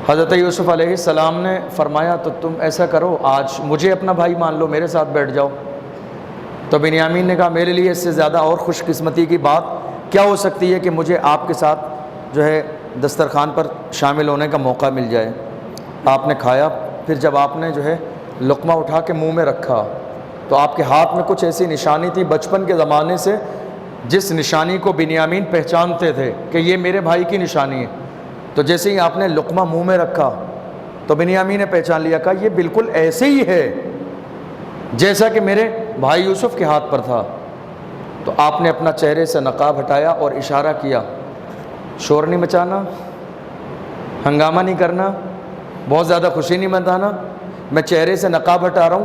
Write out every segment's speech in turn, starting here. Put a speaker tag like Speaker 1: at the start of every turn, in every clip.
Speaker 1: حضرت یوسف علیہ السلام نے فرمایا تو تم ایسا کرو، آج مجھے اپنا بھائی مان لو، میرے ساتھ بیٹھ جاؤ۔ تو بنیامین نے کہا میرے لیے اس سے زیادہ اور خوش قسمتی کی بات کیا ہو سکتی ہے کہ مجھے آپ کے ساتھ جو ہے دسترخوان پر شامل ہونے کا موقع مل جائے۔ آپ نے کھایا، پھر جب آپ نے جو ہے لقمہ اٹھا کے منہ میں رکھا تو آپ کے ہاتھ میں کچھ ایسی نشانی تھی بچپن کے زمانے سے، جس نشانی کو بنیامین پہچانتے تھے کہ یہ میرے بھائی کی نشانی ہے۔ تو جیسے ہی آپ نے لقمہ منہ میں رکھا تو بنیامین نے پہچان لیا، کہا یہ بالکل ایسے ہی ہے جیسا کہ میرے بھائی یوسف کے ہاتھ پر تھا۔ تو آپ نے اپنا چہرے سے نقاب ہٹایا اور اشارہ کیا، شور نہیں مچانا، ہنگامہ نہیں کرنا، بہت زیادہ خوشی نہیں منانا، میں چہرے سے نقاب ہٹا رہا ہوں،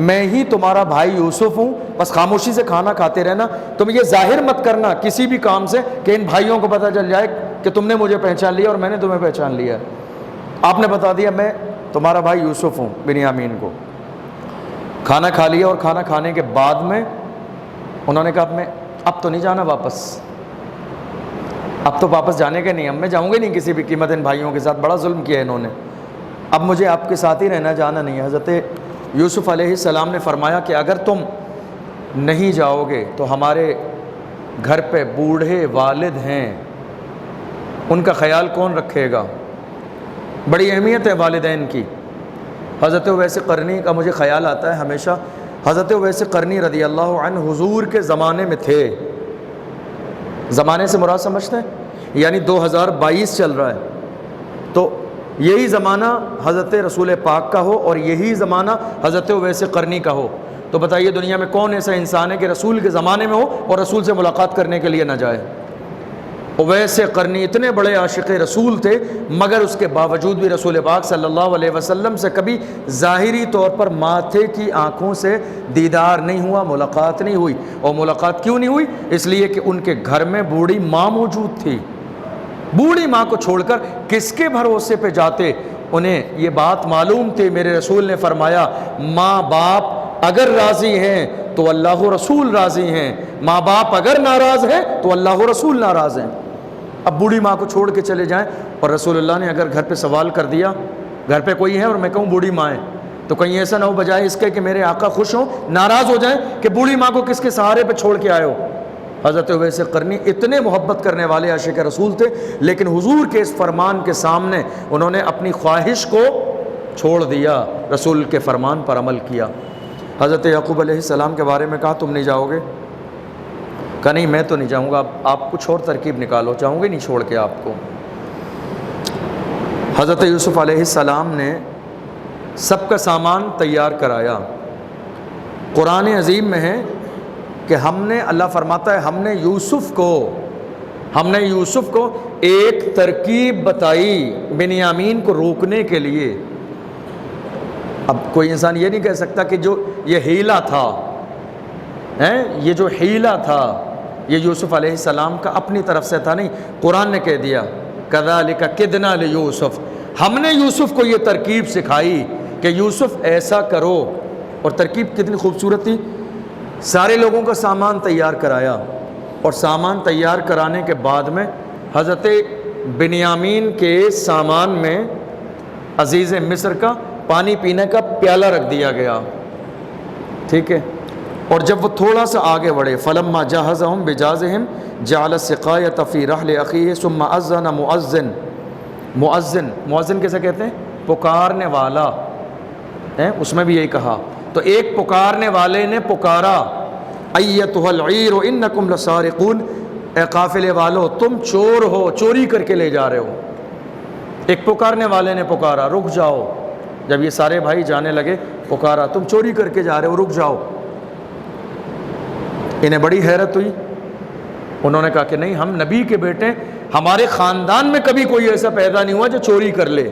Speaker 1: میں ہی تمہارا بھائی یوسف ہوں، بس خاموشی سے کھانا کھاتے رہنا، تم یہ ظاہر مت کرنا کسی بھی کام سے کہ ان بھائیوں کو پتہ چل جائے کہ تم نے مجھے پہچان لیا اور میں نے تمہیں پہچان لیا۔ آپ نے بتا دیا میں تمہارا بھائی یوسف ہوں بنیامین کو۔ کھانا کھا لیا، اور کھانا کھانے کے بعد میں انہوں نے کہا اب تو نہیں جانا واپس، اب تو واپس جانے کے نہیں، اب میں جاؤں گا نہیں کسی بھی قیمت، ان بھائیوں کے ساتھ بڑا ظلم کیا انہوں نے، اب مجھے آپ کے ساتھ ہی رہنا، جانا نہیں ہے۔ حضرت یوسف علیہ السلام نے فرمایا کہ اگر تم نہیں جاؤ گے تو ہمارے گھر پہ بوڑھے والد ہیں، ان کا خیال کون رکھے گا؟ بڑی اہمیت ہے والدین کی۔ حضرت اویس قرنی کا مجھے خیال آتا ہے ہمیشہ، حضرت اویس قرنی رضی اللہ عنہ حضور کے زمانے میں تھے، زمانے سے مراد سمجھتے ہیں، یعنی 2022 چل رہا ہے، تو یہی زمانہ حضرت رسول پاک کا ہو اور یہی زمانہ حضرت اویس قرنی کا ہو، تو بتائیے دنیا میں کون ایسا انسان ہے کہ رسول کے زمانے میں ہو اور رسول سے ملاقات کرنے کے لیے نہ جائے؟ اویس قرنی اتنے بڑے عاشق رسول تھے، مگر اس کے باوجود بھی رسول پاک صلی اللہ علیہ وسلم سے کبھی ظاہری طور پر ماتھے کی آنکھوں سے دیدار نہیں ہوا، ملاقات نہیں ہوئی۔ اور ملاقات کیوں نہیں ہوئی؟ اس لیے کہ ان کے گھر میں بوڑھی ماں موجود تھی، بوڑھی ماں کو چھوڑ کر کس کے بھروسے پہ جاتے؟ انہیں یہ بات معلوم تھی، میرے رسول نے فرمایا ماں باپ اگر راضی ہیں تو اللہ و رسول راضی ہیں، ماں باپ اگر ناراض ہیں تو اللہ و رسول ناراض ہیں۔ اب بوڑھی ماں کو چھوڑ کے چلے جائیں، اور رسول اللہ نے اگر گھر پہ سوال کر دیا، گھر پہ کوئی ہے اور میں کہوں بوڑھی ماں ہے، تو کہیں ایسا نہ ہو بجائے اس کے کہ میرے آقا خوش ہوں ناراض ہو جائیں کہ بوڑھی ماں کو کس کے سہارے پہ چھوڑ کے آئے ہو۔ حضرت اویس قرنی اتنے محبت کرنے والے عاشق رسول تھے، لیکن حضور کے اس فرمان کے سامنے انہوں نے اپنی خواہش کو چھوڑ دیا، رسول کے فرمان پر عمل کیا۔ حضرت یعقوب علیہ السلام کے بارے میں کہا تم نہیں جاؤ گے؟ کہا نہیں میں تو نہیں جاؤں گا، آپ کچھ اور ترکیب نکالو، چاہوں گے نہیں چھوڑ کے آپ کو۔ حضرت یوسف علیہ السلام نے سب کا سامان تیار کرایا۔ قرآن عظیم میں ہے کہ ہم نے، اللہ فرماتا ہے ہم نے یوسف کو ایک ترکیب بتائی بنیامین کو روکنے کے لیے۔ اب کوئی انسان یہ نہیں کہہ سکتا کہ جو یہ ہیلا تھا، یہ جو ہیلا تھا یہ یوسف علیہ السلام کا اپنی طرف سے تھا، نہیں، قرآن نے کہہ دیا کذالک کدنا لیوسف، ہم نے یوسف کو یہ ترکیب سکھائی کہ یوسف ایسا کرو۔ اور ترکیب کتنی خوبصورت تھی، سارے لوگوں کا سامان تیار کرایا، اور سامان تیار کرانے کے بعد میں حضرت بنیامین کے سامان میں عزیز مصر کا پانی پینے کا پیالہ رکھ دیا گیا، ٹھیک ہے۔ اور جب وہ تھوڑا سا آگے بڑھے فلما جہزہم بجازہم جعل السقایۃ فی رحل اخیہ ثم اذن مؤذن، مؤذن کیسے کہتے ہیں؟ پکارنے والا، اس میں بھی یہی کہا، تو ایک پکارنے والے نے پکارا ایتھا العیر انکم لسارقون، اے قافلے والو تم چور ہو، چوری کر کے لے جا رہے ہو۔ ایک پکارنے والے نے پکارا رک جاؤ، جب یہ سارے بھائی جانے لگے پکارا تم چوری کر کے جا رہے ہو، رک جاؤ۔ انہیں بڑی حیرت ہوئی، انہوں نے کہا کہ نہیں، ہم نبی کے بیٹے، ہمارے خاندان میں کبھی کوئی ایسا پیدا نہیں ہوا جو چوری کر لے،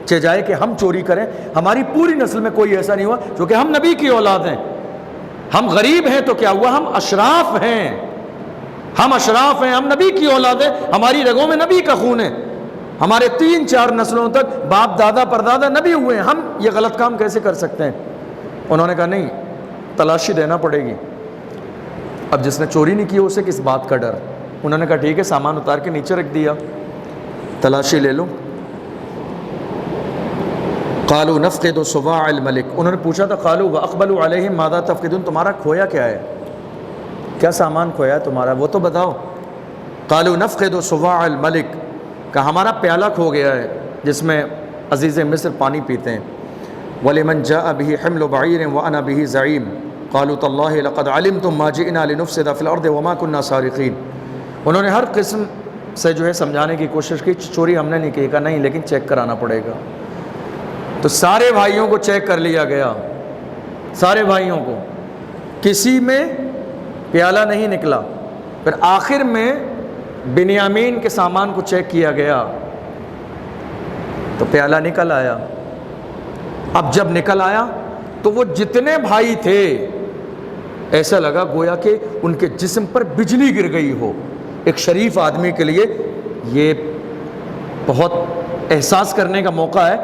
Speaker 1: چہ جائے کہ ہم چوری کریں، ہماری پوری نسل میں کوئی ایسا نہیں ہوا، چونکہ ہم نبی کی اولاد ہیں۔ ہم غریب ہیں تو کیا ہوا، ہم اشراف ہیں، ہم نبی کی اولاد ہیں، ہماری رگوں میں نبی کا خون ہے، ہمارے 3-4 نسلوں تک باپ دادا پردادا نبی ہوئے ہیں، ہم یہ غلط کام کیسے کر سکتے ہیں؟ انہوں نے کہا نہیں، تلاشی دینا پڑے گی۔ اب جس نے چوری نہیں کی اسے کس بات کا ڈر؟ انہوں نے کہا ٹھیک ہے، سامان اتار کے نیچے رکھ دیا، تلاشی لے لو۔ قالوا نفقد صواع الملک، انہوں نے پوچھا تھا قالوا واقبلوا علیہم ماذا تفقدون، تمہارا کھویا کیا ہے، کیا سامان کھویا ہے تمہارا، وہ تو بتاؤ۔ قالوا نفقد صواع الملک، کہ ہمارا پیالہ کھو گیا ہے جس میں عزیز مصر پانی پیتے ہیں۔ وَلِمَنْ جَاءَ بِهِ حِمْلُ بَعِيرٍ وَأَنَا بِهِ زَعِيمٌ قَالُوا تَاللَّهِ لَقَدْ عَلِمْتُمْ مَا جِئْنَا لِنُفْسِدَ فِي الْأَرْضِ وَمَا كُنَّا سَارِقِينَ، انہوں نے ہر قسم سے جو ہے سمجھانے کی کوشش کی، چوری ہم نے نہیں کی، کہا نہیں لیکن چیک کرانا پڑے گا۔ تو سارے بھائیوں کو چیک کر لیا گیا، سارے بھائیوں کو، کسی میں پیالہ نہیں نکلا۔ پھر آخر میں بنیامین کے سامان کو چیک کیا گیا تو پیالہ نکل آیا۔ اب جب نکل آیا تو وہ جتنے بھائی تھے ایسا لگا گویا کہ ان کے جسم پر بجلی گر گئی ہو۔ ایک شریف آدمی کے لیے یہ بہت احساس کرنے کا موقع ہے،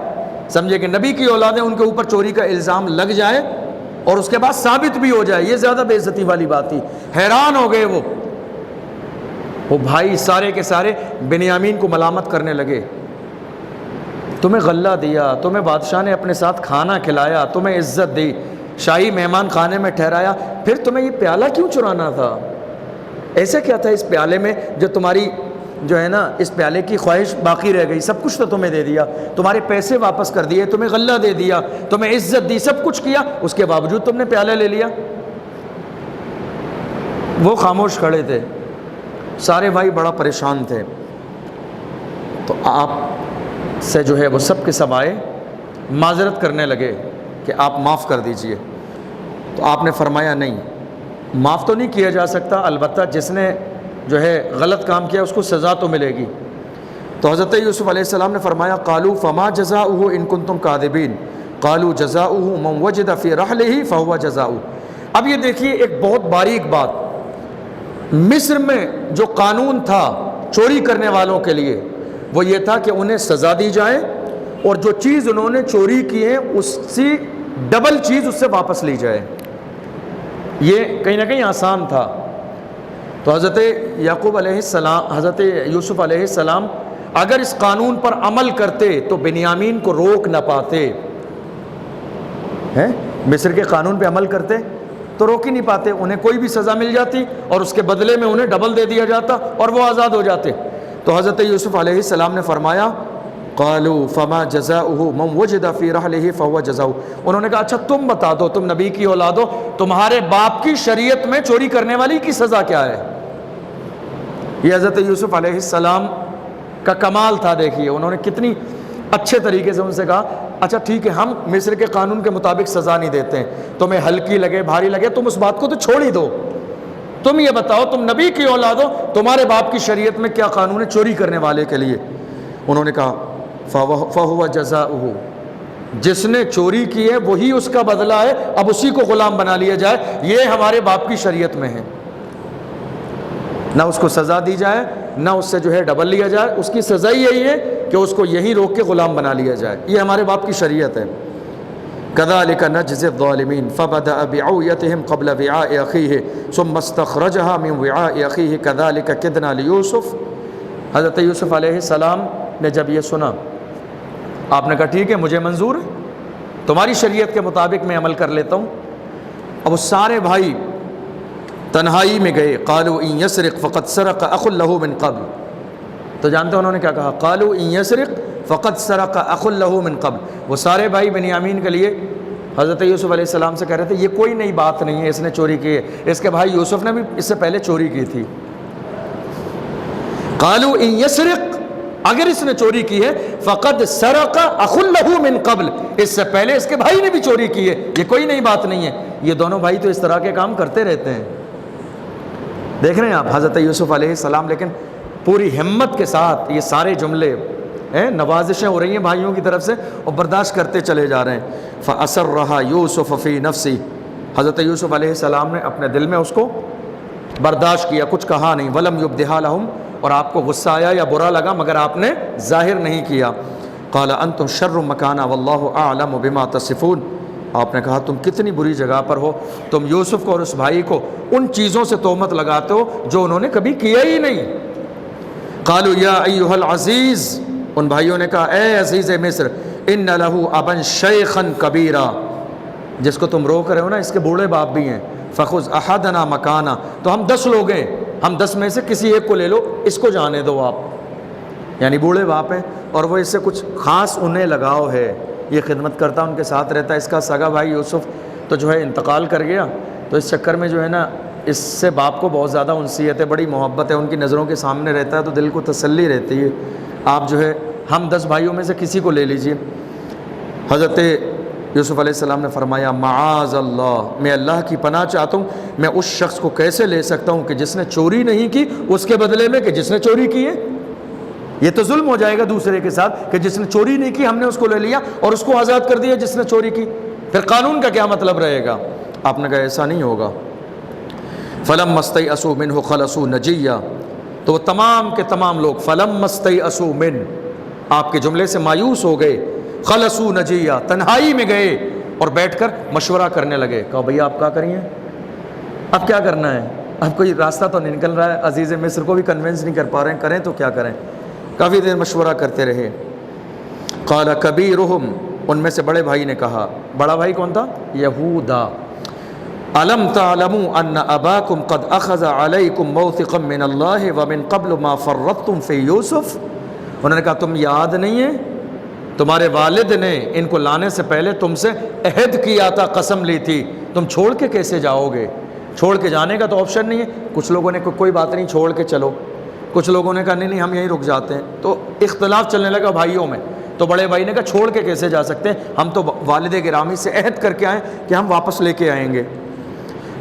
Speaker 1: سمجھے کہ نبی کی اولادیں ان کے اوپر چوری کا الزام لگ جائے اور اس کے بعد ثابت بھی ہو جائے، یہ زیادہ بے عزتی والی بات تھی۔ حیران ہو گئے وہ بھائی سارے کے سارے بنیامین کو ملامت کرنے لگے، تمہیں غلہ دیا، تمہیں بادشاہ نے اپنے ساتھ کھانا کھلایا، تمہیں عزت دی، شاہی مہمان خانے میں ٹھہرایا، پھر تمہیں یہ پیالہ کیوں چرانا تھا؟ ایسا کیا تھا اس پیالے میں جو تمہاری جو ہے نا اس پیالے کی خواہش باقی رہ گئی؟ سب کچھ تو تمہیں دے دیا، تمہارے پیسے واپس کر دیے، تمہیں غلہ دے دیا، تمہیں عزت دی، سب کچھ کیا، اس کے باوجود تم نے پیالہ لے لیا۔ وہ خاموش کھڑے تھے، سارے بھائی بڑا پریشان تھے۔ تو آپ سے جو ہے وہ سب کے سب آئے، معذرت کرنے لگے کہ آپ معاف کر دیجئے۔ تو آپ نے فرمایا نہیں، معاف تو نہیں کیا جا سکتا، البتہ جس نے جو ہے غلط کام کیا اس کو سزا تو ملے گی۔ تو حضرت یوسف علیہ السلام نے فرمایا قالوا فما جزاؤہ ان کنتم کاذبین قالوا جزاؤہ من وجد فی رحلہ فہو جزاؤہ۔ اب یہ دیکھیے ایک بہت باریک بات، مصر میں جو قانون تھا چوری کرنے والوں کے لیے وہ یہ تھا کہ انہیں سزا دی جائے اور جو چیز انہوں نے چوری کی ہے اس سے ڈبل چیز اس سے واپس لی جائے۔ یہ کہیں نہ کہیں آسان تھا۔ تو حضرت یعقوب علیہ السلام، حضرت یوسف علیہ السلام اگر اس قانون پر عمل کرتے تو بنیامین کو روک نہ پاتے، مصر کے قانون پہ عمل کرتے تو روک ہی نہیں پاتے، انہیں کوئی بھی سزا مل جاتی اور اس کے بدلے میں انہیں ڈبل دے دیا جاتا اور وہ آزاد ہو جاتے۔ تو حضرت یوسف علیہ السلام نے فرمایا قالوا فما جزاؤہ من وجد فی رحلہ فہو جزاؤہ۔ انہوں نے کہا اچھا تم بتا دو، تم نبی کی اولاد ہو، تمہارے باپ کی شریعت میں چوری کرنے والی کی سزا کیا ہے؟ یہ حضرت یوسف علیہ السلام کا کمال تھا۔ دیکھیے انہوں نے کتنی اچھے طریقے سے ان سے کہا اچھا ٹھیک ہے ہم مصر کے قانون کے مطابق سزا نہیں دیتے ہیں، تمہیں ہلکی لگے بھاری لگے تم اس بات کو تو چھوڑ ہی دو، تم یہ بتاؤ تم نبی کی اولاد ہو، تمہارے باپ کی شریعت میں کیا قانون ہے چوری کرنے والے کے لیے؟ انہوں نے کہا فَهُوَ جَزَاؤُهُ، جس نے چوری کی ہے وہی اس کا بدلہ ہے، اب اسی کو غلام بنا لیا جائے، یہ ہمارے باپ کی شریعت میں ہے، نہ اس کو سزا دی جائے نہ اس سے جو ہے ڈبل لیا جائے، اس کی سزا یہی ہے کہ اس کو یہی روک کے غلام بنا لیا جائے، یہ ہمارے باپ کی شریعت ہے۔ كَذَلِكَ نَجْزِي الظَّالِمِينَ فَبَدَأَ بِعَوْيَتِهِمْ قَبْلَ وِعَاءِ أَخِيهِ ثُمَّ اسْتَخْرَجَهَا مِنْ وِعَاءِ أَخِيهِ كَذَلِكَ كِدْنَا لِيُوسُفَ۔ حضرت یوسف علیہ السلام نے جب یہ سنا آپ نے کہا ٹھیک ہے مجھے منظور ہے، تمہاری شریعت کے مطابق میں عمل کر لیتا ہوں۔ اب وہ سارے بھائی تنہائی میں گئے، قالوا ان يسرق فقد سرق اخ له من قبل، تو جانتے انہوں نے کیا کہا؟ قالوا ان يسرق فقد سرق اخ له من قبل۔ وہ سارے بھائی بنیامین کے لیے حضرت یوسف علیہ السلام سے کہہ رہے تھے یہ کوئی نئی بات نہیں ہے، اس نے چوری کی ہے، اس کے بھائی یوسف نے بھی اس سے پہلے چوری کی تھی۔ قالوا ان يسرق، اگر اس نے چوری کی ہے، فقد سرق اخ له من قبل، اس سے پہلے اس کے بھائی نے بھی چوری کی ہے، یہ کوئی نئی بات نہیں ہے۔ یہ دونوں بھائی تو اس طرح کے کام کرتے رہتے ہیں، دیکھ رہے ہیں آپ حضرت یوسف علیہ السلام لیکن پوری ہمت کے ساتھ یہ سارے جملے نوازشیں ہو رہی ہیں بھائیوں کی طرف سے اور برداشت کرتے چلے جا رہے ہیں۔ فَأَسَرَّهَا يُوسُفُ فِي نَفْسِهِ، حضرت یوسف علیہ السلام نے اپنے دل میں اس کو برداشت کیا، کچھ کہا نہیں۔ وَلَمْ يُبْدِهَا لَهُمْ، اور آپ کو غصہ آیا یا برا لگا مگر آپ نے ظاہر نہیں کیا۔ قَالَ أَنْتُمْ شَرٌّ مَكَانًا وَاللَّهُ أَعْلَمُ بِمَا تَصِفُونَ، آپ نے کہا تم کتنی بری جگہ پر ہو، تم یوسف کو اور اس بھائی کو ان چیزوں سے تہمت لگاتے ہو جو انہوں نے کبھی کیا ہی نہیں۔ قالوا یا ایھا العزیز، ان بھائیوں نے کہا اے عزیز مصر، ان لہ ابا شیخا کبیرا، جس کو تم روک رہے ہو نا اس کے بوڑھے باپ بھی ہیں، فخذ احدنا مکانا، تو ہم 10 لوگ ہیں، ہم 10 میں سے کسی ایک کو لے لو، اس کو جانے دو آپ، یعنی بوڑھے باپ ہیں اور وہ اس سے کچھ خاص انہیں لگاؤ ہے، یہ خدمت کرتا ان کے ساتھ رہتا ہے۔ اس کا سگا بھائی یوسف تو جو ہے انتقال کر گیا، تو اس چکر میں جو ہے نا اس سے باپ کو بہت زیادہ انسیت ہے، بڑی محبت ہے، ان کی نظروں کے سامنے رہتا ہے تو دل کو تسلی رہتی ہے۔ آپ جو ہے ہم 10 بھائیوں میں سے کسی کو لے لیجئے۔ حضرت یوسف علیہ السلام نے فرمایا معاذ اللہ، میں اللہ کی پناہ چاہتا ہوں، میں اس شخص کو کیسے لے سکتا ہوں کہ جس نے چوری نہیں کی اس کے بدلے میں کہ جس نے چوری کی ہے؟ یہ تو ظلم ہو جائے گا دوسرے کے ساتھ کہ جس نے چوری نہیں کی ہم نے اس کو لے لیا اور اس کو آزاد کر دیا جس نے چوری کی، پھر قانون کا کیا مطلب رہے گا؟ آپ نے کہا ایسا نہیں ہوگا۔ فلما استيئسوا منه خلصوا نجيا، تو وہ تمام کے تمام لوگ فلما استيئسوا من، آپ کے جملے سے مایوس ہو گئے، خلصوا نجيا، تنہائی میں گئے اور بیٹھ کر مشورہ کرنے لگے۔ کہا بھئی آپ کیا کریں، اب کیا کرنا ہے؟ اب کوئی راستہ تو نہیں نکل رہا ہے، عزیز مصر کو بھی کنونس نہیں کر پا رہے ہیں، کریں تو کیا کریں؟ کافی دیر مشورہ کرتے رہے۔ قال کبیرہم، ان میں سے بڑے بھائی نے کہا، بڑا بھائی کون تھا؟ یہودا، الم تعلموا ان اباکم قد اخذ علیکم موثقا من اللہ ومن قبل ما فرطتم فی یوسف، انہوں نے کہا تم یاد نہیں ہے تمہارے والد نے ان کو لانے سے پہلے تم سے عہد کیا تھا، قسم لی تھی، تم چھوڑ کے کیسے جاؤ گے؟ چھوڑ کے جانے کا تو آپشن نہیں ہے۔ کچھ لوگوں نے کوئی بات نہیں چھوڑ کے چلو، کچھ لوگوں نے کہا نہیں ہم یہیں رک جاتے ہیں، تو اختلاف چلنے لگا بھائیوں میں۔ تو بڑے بھائی نے کہا چھوڑ کے کیسے جا سکتے ہیں، ہم تو والد گرامی سے عہد کر کے آئیں کہ ہم واپس لے کے آئیں گے۔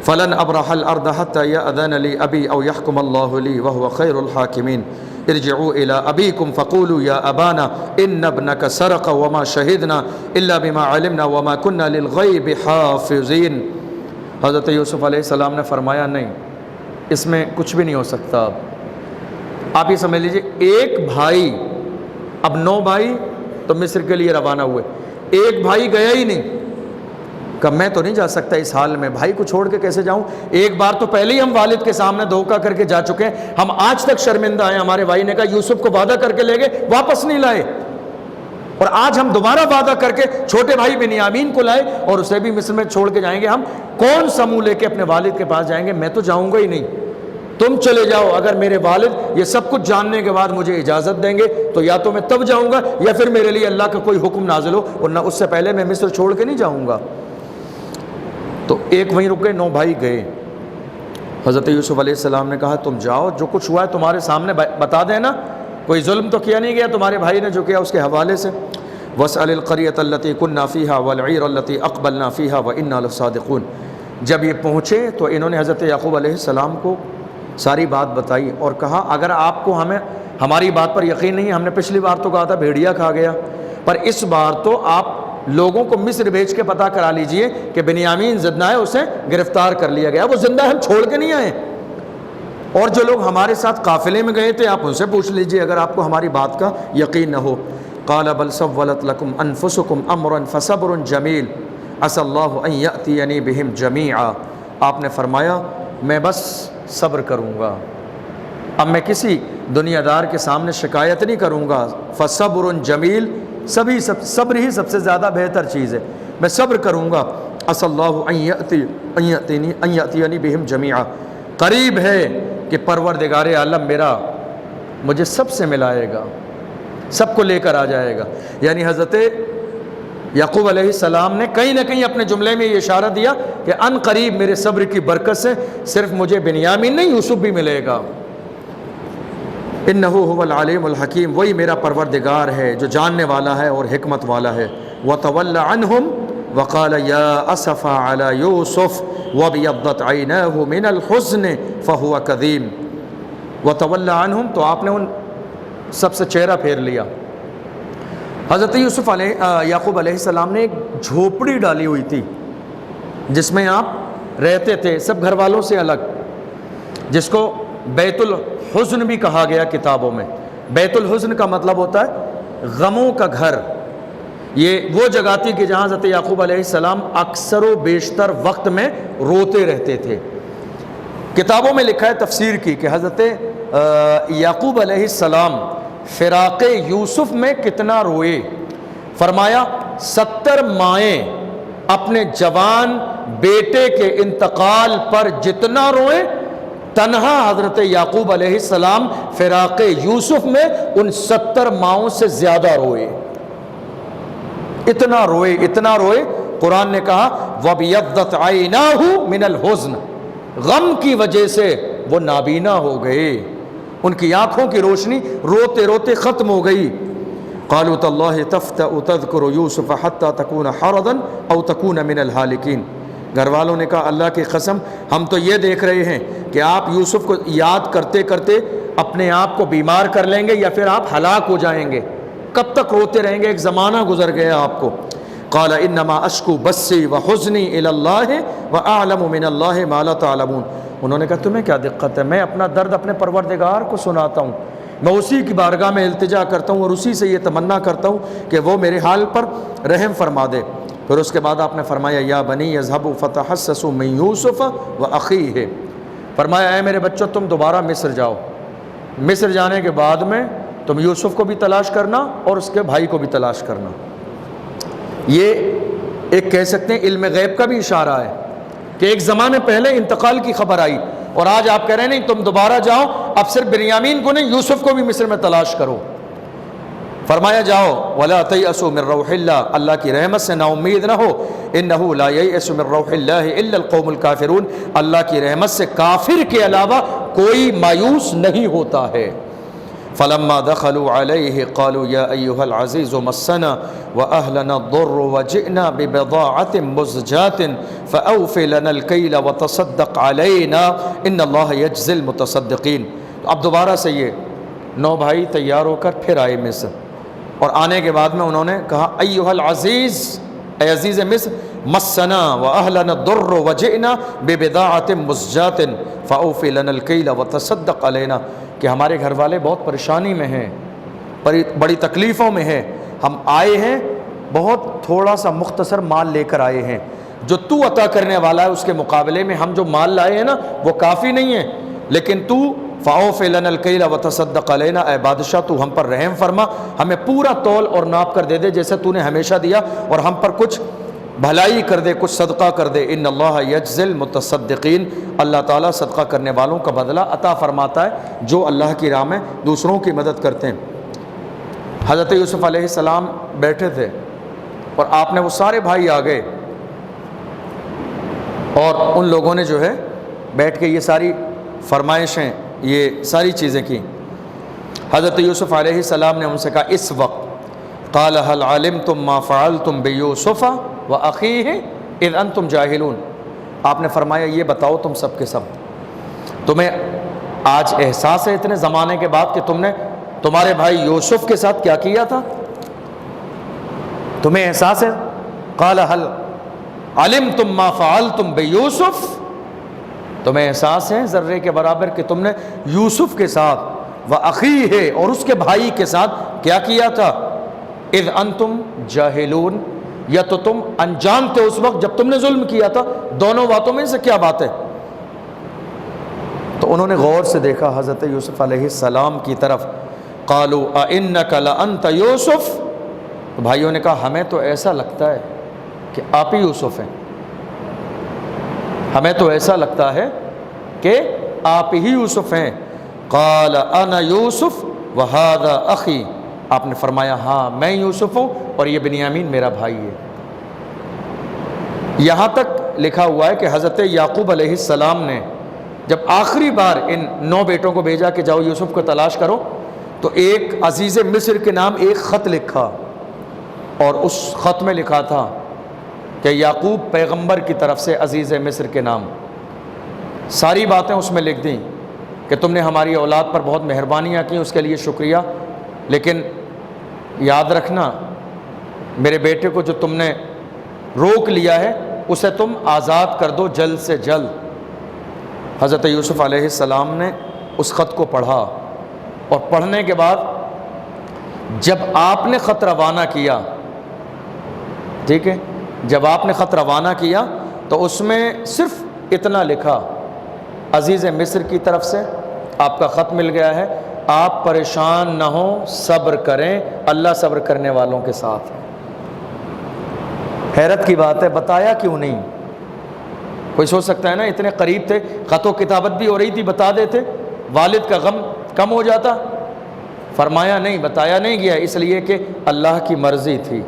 Speaker 1: فلن ابرح الارض حتى يأذن لي ابي او يحكم الله لي وهو خير الحاكمين ارجعوا الى ابيكم فقولوا يا ابانا ان ابنك سرق وما شهدنا الا بما علمنا وما كنا للغيب حافظين۔ حضرت یوسف علیہ السلام نے فرمایا نہیں، اس میں کچھ بھی نہیں ہو سکتا۔ آپ یہ سمجھ لیجئے ایک بھائی، اب 9 بھائی تو مصر کے لیے روانہ ہوئے، ایک بھائی گیا ہی نہیں، کہ میں تو نہیں جا سکتا اس حال میں، بھائی کو چھوڑ کے کیسے جاؤں؟ ایک بار تو پہلے ہی ہم والد کے سامنے دھوکہ کر کے جا چکے ہیں، ہم آج تک شرمندہ ہیں۔ ہمارے بھائی نے کہا یوسف کو وعدہ کر کے لے گئے، واپس نہیں لائے، اور آج ہم دوبارہ وعدہ کر کے چھوٹے بھائی بنیامین کو لائے اور اسے بھی مصر میں چھوڑ کے جائیں گے۔ ہم کون سا منہ لے کے اپنے والد کے پاس جائیں گے؟ میں تو جاؤں گا ہی نہیں، تم چلے جاؤ، اگر میرے والد یہ سب کچھ جاننے کے بعد مجھے اجازت دیں گے تو یا تو میں تب جاؤں گا یا پھر میرے لیے اللہ کا کوئی حکم نازل ہو، ورنہ اس سے پہلے میں مصر چھوڑ کے نہیں جاؤں گا۔ تو ایک وہیں رک گئے، 9 بھائی گئے۔ حضرت یوسف علیہ السلام نے کہا تم جاؤ، جو کچھ ہوا ہے تمہارے سامنے بتا دینا، کوئی ظلم تو کیا نہیں گیا تمہارے بھائی نے جو کیا اس کے حوالے سے۔ وَاسْأَلِ الْقَرْيَةَ الَّتِي كُنَّا فِيهَا وَالْعِيرَ الَّتِي أَقْبَلْنَا فِيهَا وَإِنَّا لَصَادِقُونَ۔ جب یہ پہنچے تو انہوں نے حضرت یعقوب علیہ السلام کو ساری بات بتائی اور کہا اگر آپ کو ہماری بات پر یقین نہیں ہے، ہم نے پچھلی بار تو کہا تھا بھیڑیا کھا گیا، پر اس بار تو آپ لوگوں کو مصر بھیج کے پتہ کرا لیجئے کہ بنیامین زندہ ہے، اسے گرفتار کر لیا گیا، وہ زندہ ہے، ہم چھوڑ کے نہیں آئے۔ اور جو لوگ ہمارے ساتھ قافلے میں گئے تھے آپ ان سے پوچھ لیجئے اگر آپ کو ہماری بات کا یقین نہ ہو۔ قال بل سولت لكم انفسكم امرا فصبر جمیل عسى الله ان ياتيني بهم جميعا۔ آپ نے فرمایا میں بس صبر کروں گا، اب میں کسی دنیا دار کے سامنے شکایت نہیں کروں گا۔ فصبر جمیل، صبر ہی سب سے زیادہ بہتر چیز ہے، میں صبر کروں گا۔ عسى الله ان ياتيني بهم جميعا، قریب ہے کہ پروردگار عالم میرا مجھے سب سے ملائے گا، سب کو لے کر آ جائے گا۔ یعنی حضرت یعقوب علیہ السلام نے کہیں نہ کہیں اپنے جملے میں یہ اشارہ دیا کہ ان قریب میرے صبر کی برکت سے صرف مجھے بنیامین نہیں یوسف بھی ملے گا۔ انہ هو العلیم الحکیم، وہی میرا پروردگار ہے جو جاننے والا ہے اور حکمت والا ہے۔ وتولى عنهم وقال یا اسفا علی یوسف وابیضت عیناہ من الحزن فهو کظیم۔ وتولى عنهم، تو آپ نے ان سب سے چہرہ پھیر لیا۔ حضرت یعقوب علیہ السلام نے ایک جھوپڑی ڈالی ہوئی تھی جس میں آپ رہتے تھے سب گھر والوں سے الگ، جس کو بیت الحزن بھی کہا گیا کتابوں میں۔ بیت الحزن کا مطلب ہوتا ہے غموں کا گھر۔ یہ وہ جگہ تھی کہ جہاں حضرت یعقوب علیہ السلام اکثر و بیشتر وقت میں روتے رہتے تھے۔ کتابوں میں لکھا ہے تفسیر کی کہ حضرت یعقوب علیہ السلام فراق یوسف میں کتنا روئے۔ فرمایا 70 مائیں اپنے جوان بیٹے کے انتقال پر جتنا روئیں، تنہا حضرت یعقوب علیہ السلام فراق یوسف میں ان 70 ماؤں سے زیادہ روئے، اتنا روئے اتنا روئے۔ قرآن نے کہا وَبِيَضَّتْ عَيْنَاهُ مِنَ الْحُزْنِ، غم کی وجہ سے وہ نابینا ہو گئے، ان کی آنکھوں کی روشنی روتے روتے ختم ہو گئی۔ قالوا تاللہ تفتأ تذکر یوسف حتی تکون حرضا او تکون من الہالکین، گھر والوں نے کہا اللہ کی قسم ہم تو یہ دیکھ رہے ہیں کہ آپ یوسف کو یاد کرتے کرتے اپنے آپ کو بیمار کر لیں گے یا پھر آپ ہلاک ہو جائیں گے، کب تک روتے رہیں گے، ایک زمانہ گزر گیا آپ کو۔ قال انما اشکو بثی وحزنی الی اللہ واعلم من اللہ ما لا تعلمون، انہوں نے کہا تمہیں کیا دقت ہے، میں اپنا درد اپنے پروردگار کو سناتا ہوں، میں اسی کی بارگاہ میں التجا کرتا ہوں اور اسی سے یہ تمنا کرتا ہوں کہ وہ میرے حال پر رحم فرما دے۔ پھر اس کے بعد آپ نے فرمایا یا بنی اذهبوا فتحسسوا من یوسف واخیہ، فرمایا اے میرے بچوں تم دوبارہ مصر جاؤ، مصر جانے کے بعد میں تم یوسف کو بھی تلاش کرنا اور اس کے بھائی کو بھی تلاش کرنا۔ یہ ایک کہہ سکتے ہیں علم غیب کا بھی اشارہ ہے کہ ایک زمانے پہلے انتقال کی خبر آئی اور آج آپ کہہ رہے ہیں نہیں تم دوبارہ جاؤ، اب صرف بنیامین کو نہیں یوسف کو بھی مصر میں تلاش کرو۔ فرمایا جاؤ ولا تیأسوا من روح اللہ، اللہ کی رحمت سے نا امید نہ ہو، انہ لا ییأس من روح اللہ الا القوم الکافرون، اللہ کی رحمت سے کافر کے علاوہ کوئی مایوس نہیں ہوتا ہے۔ فلما دخلوا علیہ قالوا یا ایہا العزیز مسنا واہلنا الضر وجئنا ببضاعۃ مزجاۃ فاوف لنا الکیل وتصدق علینا ان اللہ یجزی المتصدقین۔ اب دوبارہ سے یہ 9 بھائی تیار ہو کر پھر آئے مصر، اور آنے کے بعد میں انہوں نے کہا ایھا العزیز، اے عزیز مصر، مسنا واہلنا الضر وجئنا ببضاعۃ مزجاۃ فاوف لنا الکیل وتصدق علینا، کہ ہمارے گھر والے بہت پریشانی میں ہیں، بڑی تکلیفوں میں ہیں، ہم آئے ہیں بہت تھوڑا سا مختصر مال لے کر آئے ہیں، جو تو عطا کرنے والا ہے اس کے مقابلے میں ہم جو مال لائے ہیں نا وہ کافی نہیں ہے، لیکن تو فَأَوْفِ لَنَا الْكَيْلَ وَتَصَدَّقْ عَلَيْنَا، اے بادشاہ تو ہم پر رحم فرما، ہمیں پورا تول اور ناپ کر دے دے جیسے تو نے ہمیشہ دیا، اور ہم پر کچھ بھلائی کر دے، کچھ صدقہ کر دے۔ ان اللہ یجزی المتصدقین، اللہ تعالیٰ صدقہ کرنے والوں کا بدلہ عطا فرماتا ہے جو اللہ کی راہ میں دوسروں کی مدد کرتے ہیں۔ حضرت یوسف علیہ السلام بیٹھے تھے اور آپ نے وہ سارے بھائی آ گئے اور ان لوگوں نے جو ہے بیٹھ کے یہ ساری فرمائشیں، یہ ساری چیزیں کی۔ حضرت یوسف علیہ السلام نے ان سے کہا اس وقت قال هل علمتم ما فعلتم بیوسف واخیہ اذ انتم جاہلون، آپ نے فرمایا یہ بتاؤ تم سب کے سب، تمہیں آج احساس ہے اتنے زمانے کے بعد کہ تم نے تمہارے بھائی یوسف کے ساتھ کیا کیا تھا؟ تمہیں احساس ہے؟ قال هل علمتم ما فعلتم بیوسف، تمہیں احساس ہے ذرے کے برابر کہ تم نے یوسف کے ساتھ واخیہ اور اس کے بھائی کے ساتھ کیا کیا تھا؟ اذ انتم جاہلون، یا تو تم انجان تھے اس وقت جب تم نے ظلم کیا تھا، دونوں باتوں میں سے کیا بات ہے؟ تو انہوں نے غور سے دیکھا حضرت یوسف علیہ السلام کی طرف، قالوا اِنَّكَ لَأَنْتَ یوسف، تو بھائیوں نے کہا ہمیں تو ایسا لگتا ہے کہ آپ ہی یوسف ہیں، ہمیں تو ایسا لگتا ہے کہ آپ ہی یوسف ہیں۔ قال انا یوسف وہذا اخی، آپ نے فرمایا ہاں میں یوسف ہوں اور یہ بنیامین میرا بھائی ہے۔ یہاں تک لکھا ہوا ہے کہ حضرت یعقوب علیہ السلام نے جب آخری بار ان 9 بیٹوں کو بھیجا کہ جاؤ یوسف کو تلاش کرو، تو ایک عزیز مصر کے نام ایک خط لکھا، اور اس خط میں لکھا تھا کہ یعقوب پیغمبر کی طرف سے عزیز مصر کے نام، ساری باتیں اس میں لکھ دیں کہ تم نے ہماری اولاد پر بہت مہربانیاں کی، اس کے لیے شکریہ، لیکن یاد رکھنا میرے بیٹے کو جو تم نے روک لیا ہے اسے تم آزاد کر دو جلد سے جلد۔ حضرت یوسف علیہ السلام نے اس خط کو پڑھا، اور پڑھنے کے بعد جب آپ نے خط روانہ کیا، ٹھیک ہے، جب آپ نے خط روانہ کیا تو اس میں صرف اتنا لکھا، عزیز مصر کی طرف سے آپ کا خط مل گیا ہے، آپ پریشان نہ ہوں، صبر کریں، اللہ صبر کرنے والوں کے ساتھ ہے۔ حیرت کی بات ہے، بتایا کیوں نہیں؟ کوئی سوچ سکتا ہے نا، اتنے قریب تھے، خط و کتابت بھی ہو رہی تھی، بتا دیتے، والد کا غم کم ہو جاتا۔ فرمایا نہیں، بتایا نہیں گیا، اس لیے کہ اللہ کی مرضی تھی،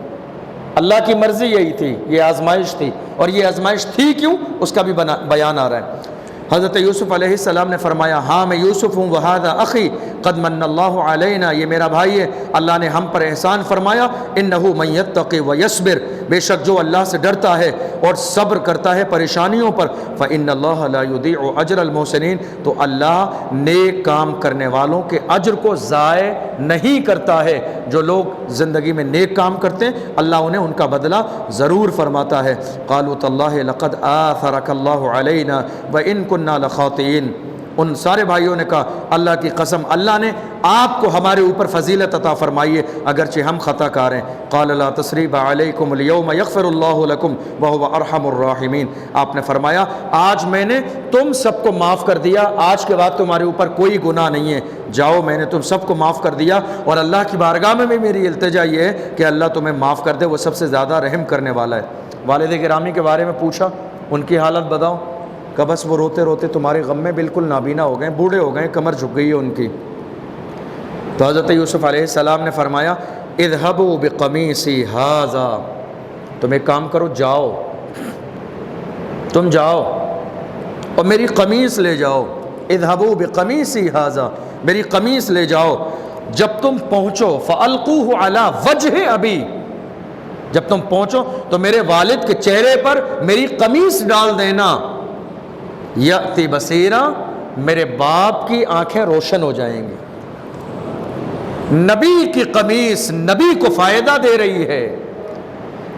Speaker 1: اللہ کی مرضی یہی تھی، یہ آزمائش تھی، اور یہ آزمائش تھی کیوں، اس کا بھی بیان آ رہا ہے۔ حضرت یوسف علیہ السلام نے فرمایا ہاں میں یوسف ہوں، وہذا اخی قد من اللہ علینا، یہ میرا بھائی ہے، اللہ نے ہم پر احسان فرمایا، انہ من یتقی ویصبر، بے شک جو اللہ سے ڈرتا ہے اور صبر کرتا ہے پریشانیوں پر، فإن اللہ لا یضیع اجر المحسنین، تو اللہ نیک کام کرنے والوں کے اجر کو ضائع نہیں کرتا ہے۔ جو لوگ زندگی میں نیک کام کرتے ہیں اللہ انہیں ان کا بدلہ ضرور فرماتا ہے۔ قالوا تاللہ لقد آثرک اللہ علینا وإن كنا لخاطئین، ان سارے بھائیوں نے کہا اللہ کی قسم اللہ نے آپ کو ہمارے اوپر فضیلت عطا فرمائی ہے اگرچہ ہم خطا کار ہیں۔ قال لا تثریب علیکم اليوم یغفر اللہ لکم وہو ارحم الراحمین، آپ نے فرمایا آج میں نے تم سب کو معاف کر دیا، آج کے بعد تمہارے اوپر کوئی گناہ نہیں ہے، جاؤ میں نے تم سب کو معاف کر دیا، اور اللہ کی بارگاہ میں بھی میری التجا یہ ہے کہ اللہ تمہیں معاف کر دے، وہ سب سے زیادہ رحم کرنے والا ہے۔ والد گرامی کے بارے میں پوچھا، ان کی حالت بتاؤ، کہ بس وہ روتے روتے تمہارے غم میں بالکل نابینا ہو گئے، بوڑھے ہو گئے، کمر جھک گئی ہے ان کی۔ تو حضرت یوسف علیہ السلام نے فرمایا اذهبوا بقمیصی ھذا، تم ایک کام کرو، جاؤ، تم جاؤ اور میری قمیص لے جاؤ، اذهبوا بقمیصی ھذا، میری قمیص لے جاؤ، جب تم پہنچو فالقوہ علی وجہ ابی، جب تم پہنچو تو میرے والد کے چہرے پر میری قمیص ڈال دینا، یأتی بصیرا، میرے باپ کی آنکھیں روشن ہو جائیں گی۔ نبی کی قمیص نبی کو فائدہ دے رہی ہے،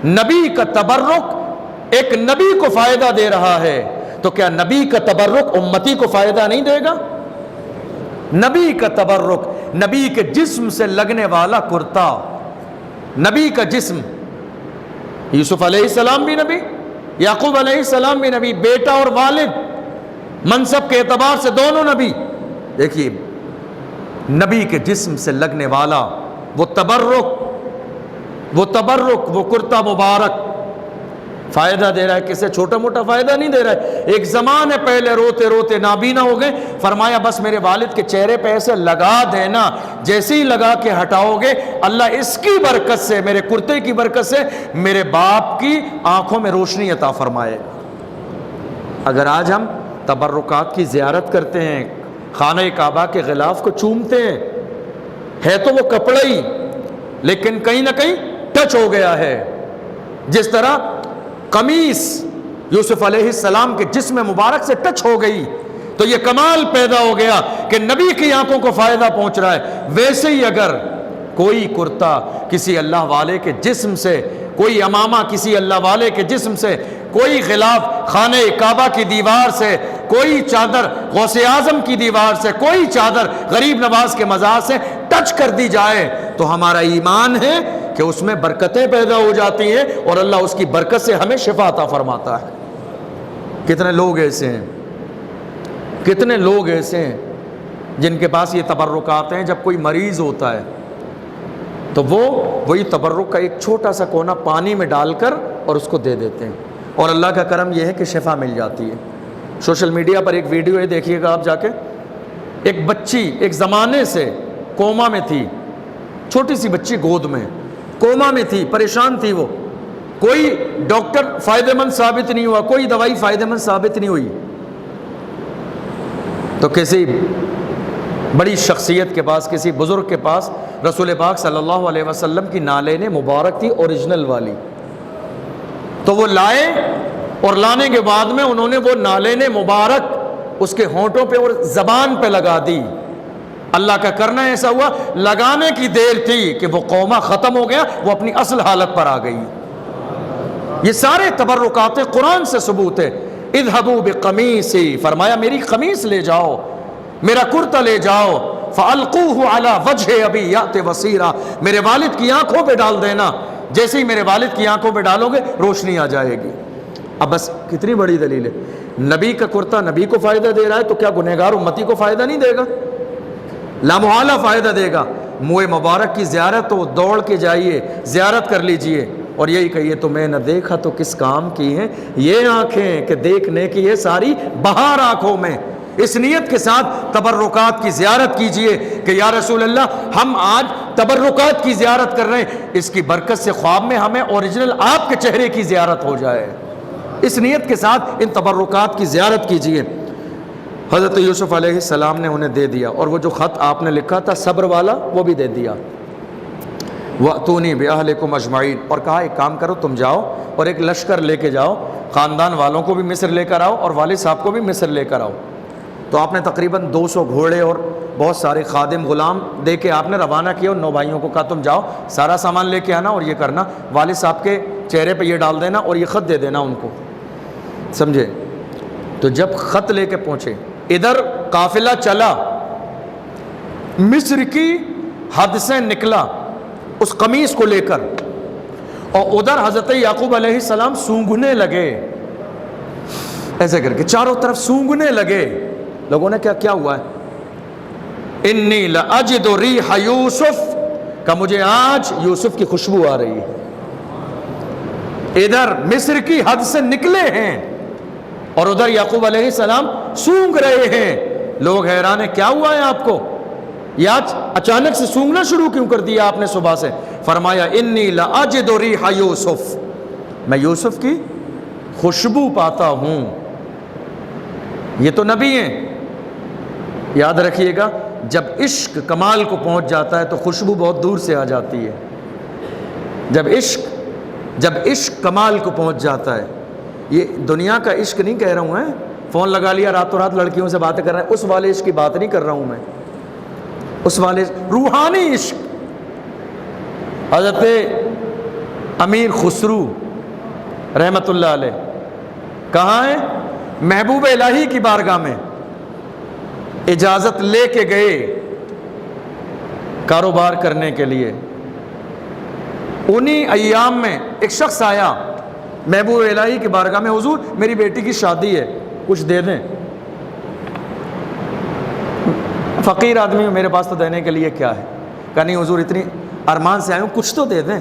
Speaker 1: نبی کا تبرک ایک نبی کو فائدہ دے رہا ہے، تو کیا نبی کا تبرک امتی کو فائدہ نہیں دے گا؟ نبی کا تبرک، نبی کے جسم سے لگنے والا کرتا، نبی کا جسم، یوسف علیہ السلام بھی نبی، یعقوب علیہ السلام بھی نبی، بیٹا اور والد منصب کے اعتبار سے دونوں نبی۔ دیکھیے نبی کے جسم سے لگنے والا وہ تبرک، وہ کرتا مبارک فائدہ دے رہا ہے، کسے چھوٹا موٹا فائدہ نہیں دے رہا ہے۔ ایک زمانے پہلے روتے روتے نابینا ہو گئے، فرمایا بس میرے والد کے چہرے پہ ایسے لگا دینا، جیسے ہی لگا کے ہٹاؤ گے اللہ اس کی برکت سے، میرے کرتے کی برکت سے میرے باپ کی آنکھوں میں روشنی عطا فرمائے گا۔ اگر آج ہم تبرکات کی زیارت کرتے ہیں، خانہ کعبہ کے غلاف کو چومتے ہیں، ہے تو وہ کپڑا ہی لیکن کہیں نہ کہیں ٹچ ہو گیا ہے، جس طرح قمیص یوسف علیہ السلام کے جسم مبارک سے ٹچ ہو گئی تو یہ کمال پیدا ہو گیا کہ نبی کی آنکھوں کو فائدہ پہنچ رہا ہے۔ ویسے ہی اگر کوئی کرتا کسی اللہ والے کے جسم سے، کوئی امامہ کسی اللہ والے کے جسم سے، کوئی غلاف خانہ کعبہ کی دیوار سے، کوئی چادر غوث اعظم کی دیوار سے، کوئی چادر غریب نواز کے مزار سے ٹچ کر دی جائے تو ہمارا ایمان ہے کہ اس میں برکتیں پیدا ہو جاتی ہیں اور اللہ اس کی برکت سے ہمیں شفا عطا فرماتا ہے۔ کتنے لوگ ایسے ہیں، کتنے لوگ ایسے ہیں جن کے پاس یہ تبرکات ہیں، جب کوئی مریض ہوتا ہے تو وہی تبرک کا ایک چھوٹا سا کونا پانی میں ڈال کر اور اس کو دے دیتے ہیں، اور اللہ کا کرم یہ ہے کہ شفا مل جاتی ہے۔ سوشل میڈیا پر ایک ویڈیو ہے، دیکھیے گا آپ جا کے، ایک بچی ایک زمانے سے کوما میں تھی، چھوٹی سی بچی گود میں کوما میں تھی، پریشان تھی، وہ کوئی ڈاکٹر فائدہ مند ثابت نہیں ہوا، کوئی دوائی فائدہ مند ثابت نہیں ہوئی، تو کسی بڑی شخصیت کے پاس، کسی بزرگ کے پاس رسول پاک صلی اللہ علیہ وسلم کی نالین مبارک تھی، اوریجنل والی، تو وہ لائے اور لانے کے بعد میں انہوں نے وہ نالین مبارک اس کے ہونٹوں پہ اور زبان پہ لگا دی۔ اللہ کا کرنا ایسا ہوا، لگانے کی دیر تھی کہ وہ قوما ختم ہو گیا، وہ اپنی اصل حالت پر آ گئی۔ یہ سارے تبرکات قرآن سے ثبوت ہے۔ اذهبوا بقمیصی، فرمایا میری قمیص لے جاؤ، میرا کرتا لے جاؤ، فالقوہ علی وجہ ابی یأتی بصیرا، میرے والد کی آنکھوں پہ ڈال دینا، جیسے ہی میرے والد کی آنکھوں پہ ڈالو گے روشنی آ جائے گی۔ اب بس کتنی بڑی دلیل ہے، نبی کا کرتا نبی کو فائدہ دے رہا ہے تو کیا گنہگار امتی کو فائدہ نہیں دے گا؟ لامحالہ فائدہ دے گا۔ منہ مبارک کی زیارت تو دوڑ کے جائیے، زیارت کر لیجئے، اور یہی کہیے تو میں نہ دیکھا تو کس کام کی ہیں یہ آنکھیں کہ دیکھنے کی یہ ساری بہار آنکھوں میں۔ اس نیت کے ساتھ تبرکات کی زیارت کیجئے کہ یا رسول اللہ ہم آج تبرکات کی زیارت کر رہے ہیں، اس کی برکت سے خواب میں ہمیں اوریجنل آپ کے چہرے کی زیارت ہو جائے۔ اس نیت کے ساتھ ان تبرکات کی زیارت کیجئے۔ حضرت یوسف علیہ السلام نے انہیں دے دیا، اور وہ جو خط آپ نے لکھا تھا صبر والا وہ بھی دے دیا۔ وَأْتُونِي بِأَهْلِكُمْ أَجْمَعِينَ، اور کہا ایک کام کرو تم جاؤ اور ایک لشکر لے کے جاؤ، خاندان والوں کو بھی مصر لے کر آؤ اور والد صاحب کو بھی مصر لے کر آؤ۔ تو آپ نے تقریباً 200 گھوڑے اور بہت سارے خادم غلام دے کے آپ نے روانہ کیا، اور 9 بھائیوں کو کہا تم جاؤ سارا سامان لے کے آنا، اور یہ کرنا والد صاحب کے چہرے پہ یہ ڈال دینا اور یہ خط دے دینا ان کو، سمجھے؟ تو جب خط لے کے پہنچے، ادھر قافلہ چلا، مصر کی حد سے نکلا اس قمیص کو لے کر، اور ادھر حضرت یعقوب علیہ السلام سونگھنے لگے، ایسے کر کے چاروں طرف سونگھنے لگے۔ لوگوں نے کیا ہوا ہے؟ انی لاجد ریح یوسف، کہ مجھے آج یوسف کی خوشبو آ رہی ہے۔ ادھر مصر کی حد سے نکلے ہیں اور ادھر یعقوب علیہ السلام سونگ رہے ہیں۔ لوگ حیران ہیں کیا ہوا ہے آپ کو، یہ آج اچانک سے سونگنا شروع کیوں کر دیا آپ نے صبح سے؟ فرمایا انی لاجد ریح یوسف، میں یوسف کی خوشبو پاتا ہوں۔ یہ تو نبی ہیں، یاد رکھیے گا جب عشق کمال کو پہنچ جاتا ہے تو خوشبو بہت دور سے آ جاتی ہے۔ جب عشق کمال کو پہنچ جاتا ہے، یہ دنیا کا عشق نہیں کہہ رہا ہوں، فون لگا لیا راتوں رات لڑکیوں سے باتیں کر رہے ہیں، اس والے عشق کی بات نہیں کر رہا ہوں میں، اس والے روحانی عشق۔ حضرت امیر خسرو رحمت اللہ علیہ کہاں ہیں؟ محبوب الہی کی بارگاہ میں اجازت لے کے گئے کاروبار کرنے کے لیے۔ انہی ایام میں ایک شخص آیا محبوب الہی کی بارگاہ میں، حضور میری بیٹی کی شادی ہے، کچھ دے دیں۔ فقیر آدمی میرے پاس تو دینے کے لیے کیا ہے؟ کہا نہیں حضور اتنی ارمان سے آئے ہوں، کچھ تو دے دیں،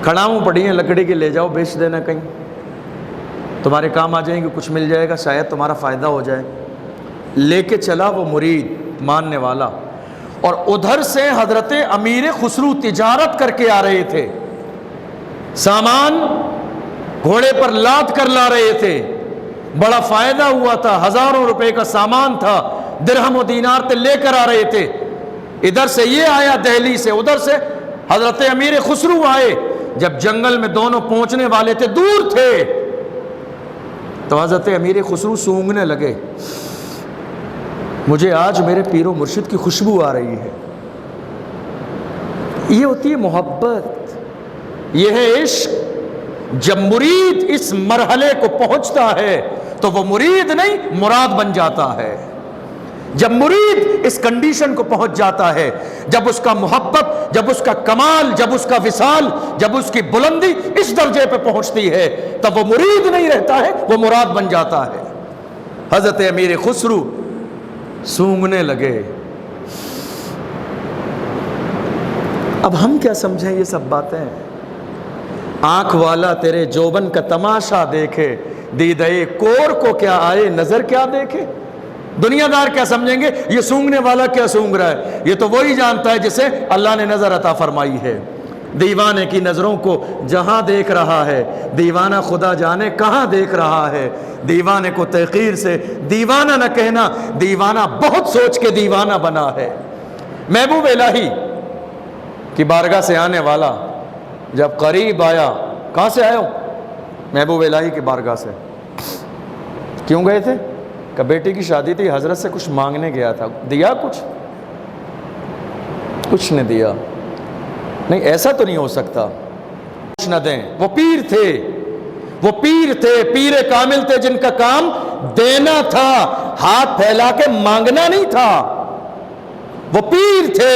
Speaker 1: کھڑاؤں پڑی ہیں لکڑی کی، لے جاؤ بیچ دینا، کہیں تمہارے کام آ جائیں گے، کچھ مل جائے گا، شاید تمہارا فائدہ ہو جائے۔ لے کے چلا وہ مرید ماننے والا، اور ادھر سے حضرت امیر خسرو تجارت کر کے آ رہے تھے، سامان گھوڑے پر لاد کر لا رہے تھے، بڑا فائدہ ہوا تھا، ہزاروں روپے کا سامان تھا، درہم و دینار تے لے کر آ رہے تھے۔ ادھر سے یہ آیا دہلی سے، ادھر سے حضرت امیر خسرو آئے۔ جب جنگل میں دونوں پہنچنے والے تھے، دور تھے، تو حضرت امیر خسرو سونگنے لگے، مجھے آج میرے پیر و مرشد کی خوشبو آ رہی ہے۔ یہ ہوتی ہے محبت، یہ ہے عشق۔ جب مرید اس مرحلے کو پہنچتا ہے تو وہ مرید نہیں مراد بن جاتا ہے۔ جب مرید اس کنڈیشن کو پہنچ جاتا ہے، جب اس کا محبت، جب اس کا کمال، جب اس کا وصال، جب اس کی بلندی اس درجے پہ پہنچتی ہے، تب وہ مرید نہیں رہتا ہے، وہ مراد بن جاتا ہے۔ حضرت امیر خسرو سونگنے لگے۔ اب ہم کیا سمجھیں یہ سب باتیں؟ آنکھ والا تیرے جوبن کا تماشا دیکھے، دیدے کور کو کیا آئے نظر کیا دیکھے۔ دنیا دار کیا سمجھیں گے یہ سونگنے والا کیا سونگ رہا ہے؟ یہ تو وہی جانتا ہے جسے اللہ نے نظر عطا فرمائی ہے۔ دیوانے کی نظروں کو جہاں دیکھ رہا ہے، دیوانہ خدا جانے کہاں دیکھ رہا ہے۔ دیوانے کو تحقیر سے دیوانہ نہ کہنا، دیوانہ بہت سوچ کے دیوانہ بنا ہے۔ محبوب الہی کی بارگاہ سے آنے والا جب قریب آیا، کہاں سے آیا ہوں؟ محبوب الہی کی بارگاہ سے۔ کیوں گئے تھے؟ کہ بیٹی کی شادی تھی، حضرت سے کچھ مانگنے گیا تھا، دیا کچھ نہیں دیا۔ نہیں ایسا تو نہیں ہو سکتا، کچھ نہ دیں۔ وہ پیر تھے، پیر کامل تھے، جن کا کام دینا تھا، ہاتھ پھیلا کے مانگنا نہیں تھا۔ وہ پیر تھے،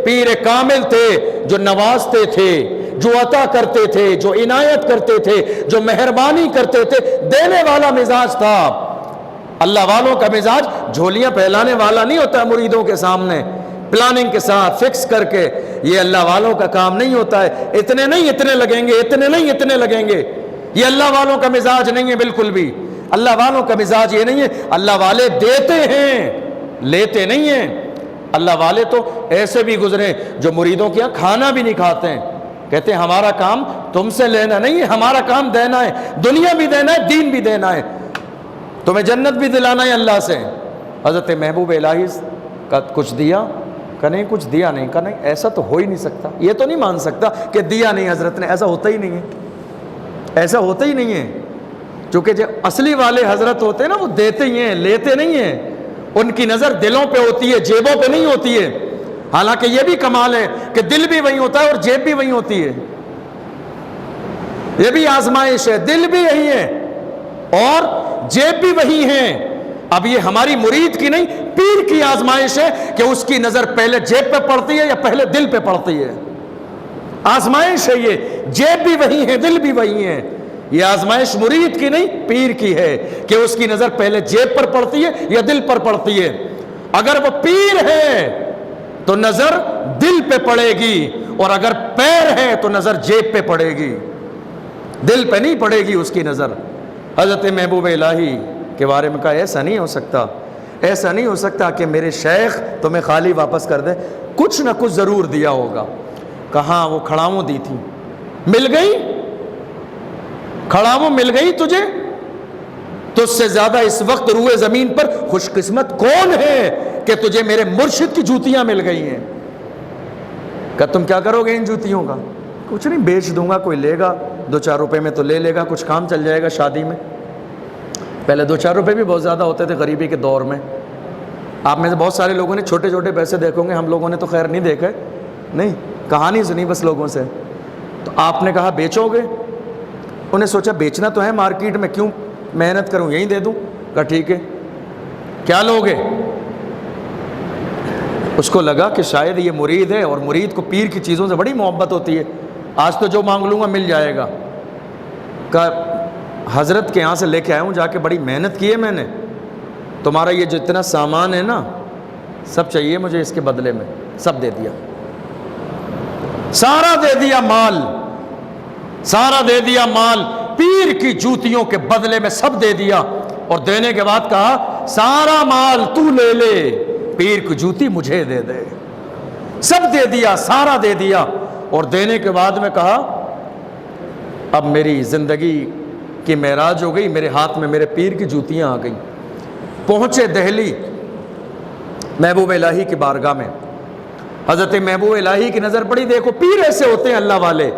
Speaker 1: پیر کامل تھے، جو نوازتے تھے، جو عطا کرتے تھے، جو عنایت کرتے تھے، جو مہربانی کرتے تھے، دینے والا مزاج تھا۔ اللہ والوں کا مزاج جھولیاں پھیلانے والا نہیں ہوتا مریدوں کے سامنے، پلاننگ کے ساتھ فکس کر کے. یہ اللہ والوں کا کام نہیں ہوتا ہے. اتنے نہیں اتنے لگیں گے, اتنے نہیں اتنے لگیں گے. یہ اللہ والوں کا مزاج نہیں ہے بالکل بھی. اللہ والوں کا مزاج یہ نہیں ہے. اللہ والے دیتے ہیں, لیتے نہیں ہیں. اللہ والے تو ایسے بھی گزرے جو مریدوں کے یہاں کھانا بھی نہیں کھاتے ہیں. کہتے ہیں ہمارا کام تم سے لینا نہیں ہے, ہمارا کام دینا ہے. دنیا بھی دینا ہے, دین بھی دینا ہے, تمہیں جنت بھی دلانا ہے اللہ سے. حضرت محبوب الہی کا کچھ دیا کہ نہیں, کچھ دیا نہیں کہ نہیں. ایسا تو ہو ہی نہیں سکتا. یہ تو نہیں مان سکتا کہ دیا نہیں حضرت نے. ایسا ہوتا ہی نہیں ہے, ایسا ہوتا ہی نہیں ہے. چونکہ جو اصلی والے حضرت ہوتے ہیں نا, وہ دیتے ہی ہیں, لیتے نہیں ہیں. ان کی نظر دلوں پہ ہوتی ہے, جیبوں پہ نہیں ہوتی ہے. حالانکہ یہ بھی کمال ہے کہ دل بھی وہی ہوتا ہے اور جیب بھی وہی ہوتی ہے. یہ بھی آزمائش ہے. دل بھی یہی ہے اور جیب بھی وہی ہے. اب یہ ہماری مرید کی نہیں, پیر کی آزمائش ہے کہ اس کی نظر پہلے جیب پہ پڑتی ہے یا پہلے دل پہ پڑتی ہے. آزمائش ہے یہ. جیب بھی وہی ہے, دل بھی وہی ہے. یہ آزمائش مرید کی نہیں, پیر کی ہے کہ اس کی نظر پہلے جیب پر پڑتی ہے یا دل پر پڑتی ہے. اگر وہ پیر ہے تو نظر دل پہ پڑے گی, اور اگر پیر ہے تو نظر جیب پہ پڑے گی, دل پہ نہیں پڑے گی اس کی نظر. حضرت محبوب الہی کے بارے میں کہا ایسا نہیں ہو سکتا, ایسا نہیں ہو سکتا کہ میرے شیخ تمہیں خالی واپس کر دے. کچھ نہ کچھ ضرور دیا ہوگا. کہاں وہ کھڑاؤں دی تھی, مل گئی کھڑاؤں مل گئی تجھے. تجھ سے زیادہ اس وقت روئے زمین پر خوش قسمت کون ہے کہ تجھے میرے مرشد کی جوتیاں مل گئی ہیں. کہ تم کیا کرو گے ان جوتیوں کا؟ کچھ نہیں, بیچ دوں گا, کوئی لے گا 2-4 روپے میں تو لے لے گا, کچھ کام چل جائے گا شادی میں. پہلے 2-4 روپے بھی بہت زیادہ ہوتے تھے غریبی کے دور میں. آپ میں سے بہت سارے لوگوں نے چھوٹے چھوٹے پیسے دیکھو گے, ہم لوگوں نے تو خیر نہیں دیکھے, نہیں, کہانی سنی بس لوگوں سے. تو آپ نے کہا بیچو گے؟ انہیں سوچا بیچنا تو ہے مارکیٹ میں, کیوں محنت کروں, یہیں دے دوں. کہا ٹھیک ہے. کیا لوگے؟ اس کو لگا کہ شاید یہ مرید ہے اور مرید کو پیر کی چیزوں سے بڑی محبت ہوتی ہے, آج تو جو مانگ لوں گا مل جائے گا. کہا حضرت کے یہاں سے لے کے آیا ہوں, جا کے بڑی محنت کی ہے میں نے, تمہارا یہ جتنا سامان ہے نا سب چاہیے مجھے, اس کے بدلے میں سب دے دیا, سارا دے دیا مال, سارا دے دیا مال, پیر کی جوتیوں کے بدلے میں سب دے دیا. اور دینے کے بعد کہا سارا مال تو لے لے, پیر کی جوتی مجھے دے دے. سب دے دیا, سارا دے دیا. اور دینے کے بعد میں کہا اب میری زندگی کی معراج ہو گئی, میرے ہاتھ میں میرے پیر کی جوتیاں آ گئیں. پہنچے دہلی محبوب الہی کی بارگاہ میں. حضرت محبوب الہی کی نظر پڑی, دیکھو پیر ایسے ہوتے ہیں اللہ والے.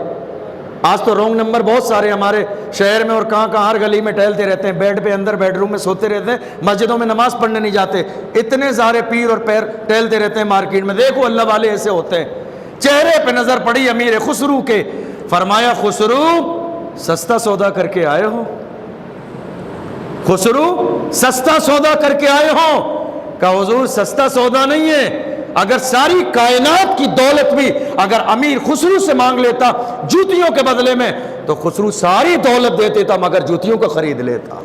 Speaker 1: آج تو رونگ نمبر بہت سارے ہمارے شہر میں اور کہاں کہاں ہر گلی میں ٹہلتے رہتے ہیں, بیڈ پہ اندر بیڈ روم میں سوتے رہتے ہیں, مسجدوں میں نماز پڑھنے نہیں جاتے. اتنے سارے پیر اور پیر ٹہلتے رہتے ہیں مارکیٹ میں. دیکھو اللہ والے ایسے ہوتے ہیں. چہرے پہ نظر پڑی امیر خسرو کے, فرمایا خسرو سستا سودا کر کے آئے ہو؟ خسرو سستا سودا کر کے آئے ہو؟ کہا حضور سستا سودا نہیں ہے, اگر ساری کائنات کی دولت بھی اگر امیر خسرو سے مانگ لیتا جوتیوں کے بدلے میں تو خسرو ساری دولت دے دیتا مگر جوتیوں کو خرید لیتا.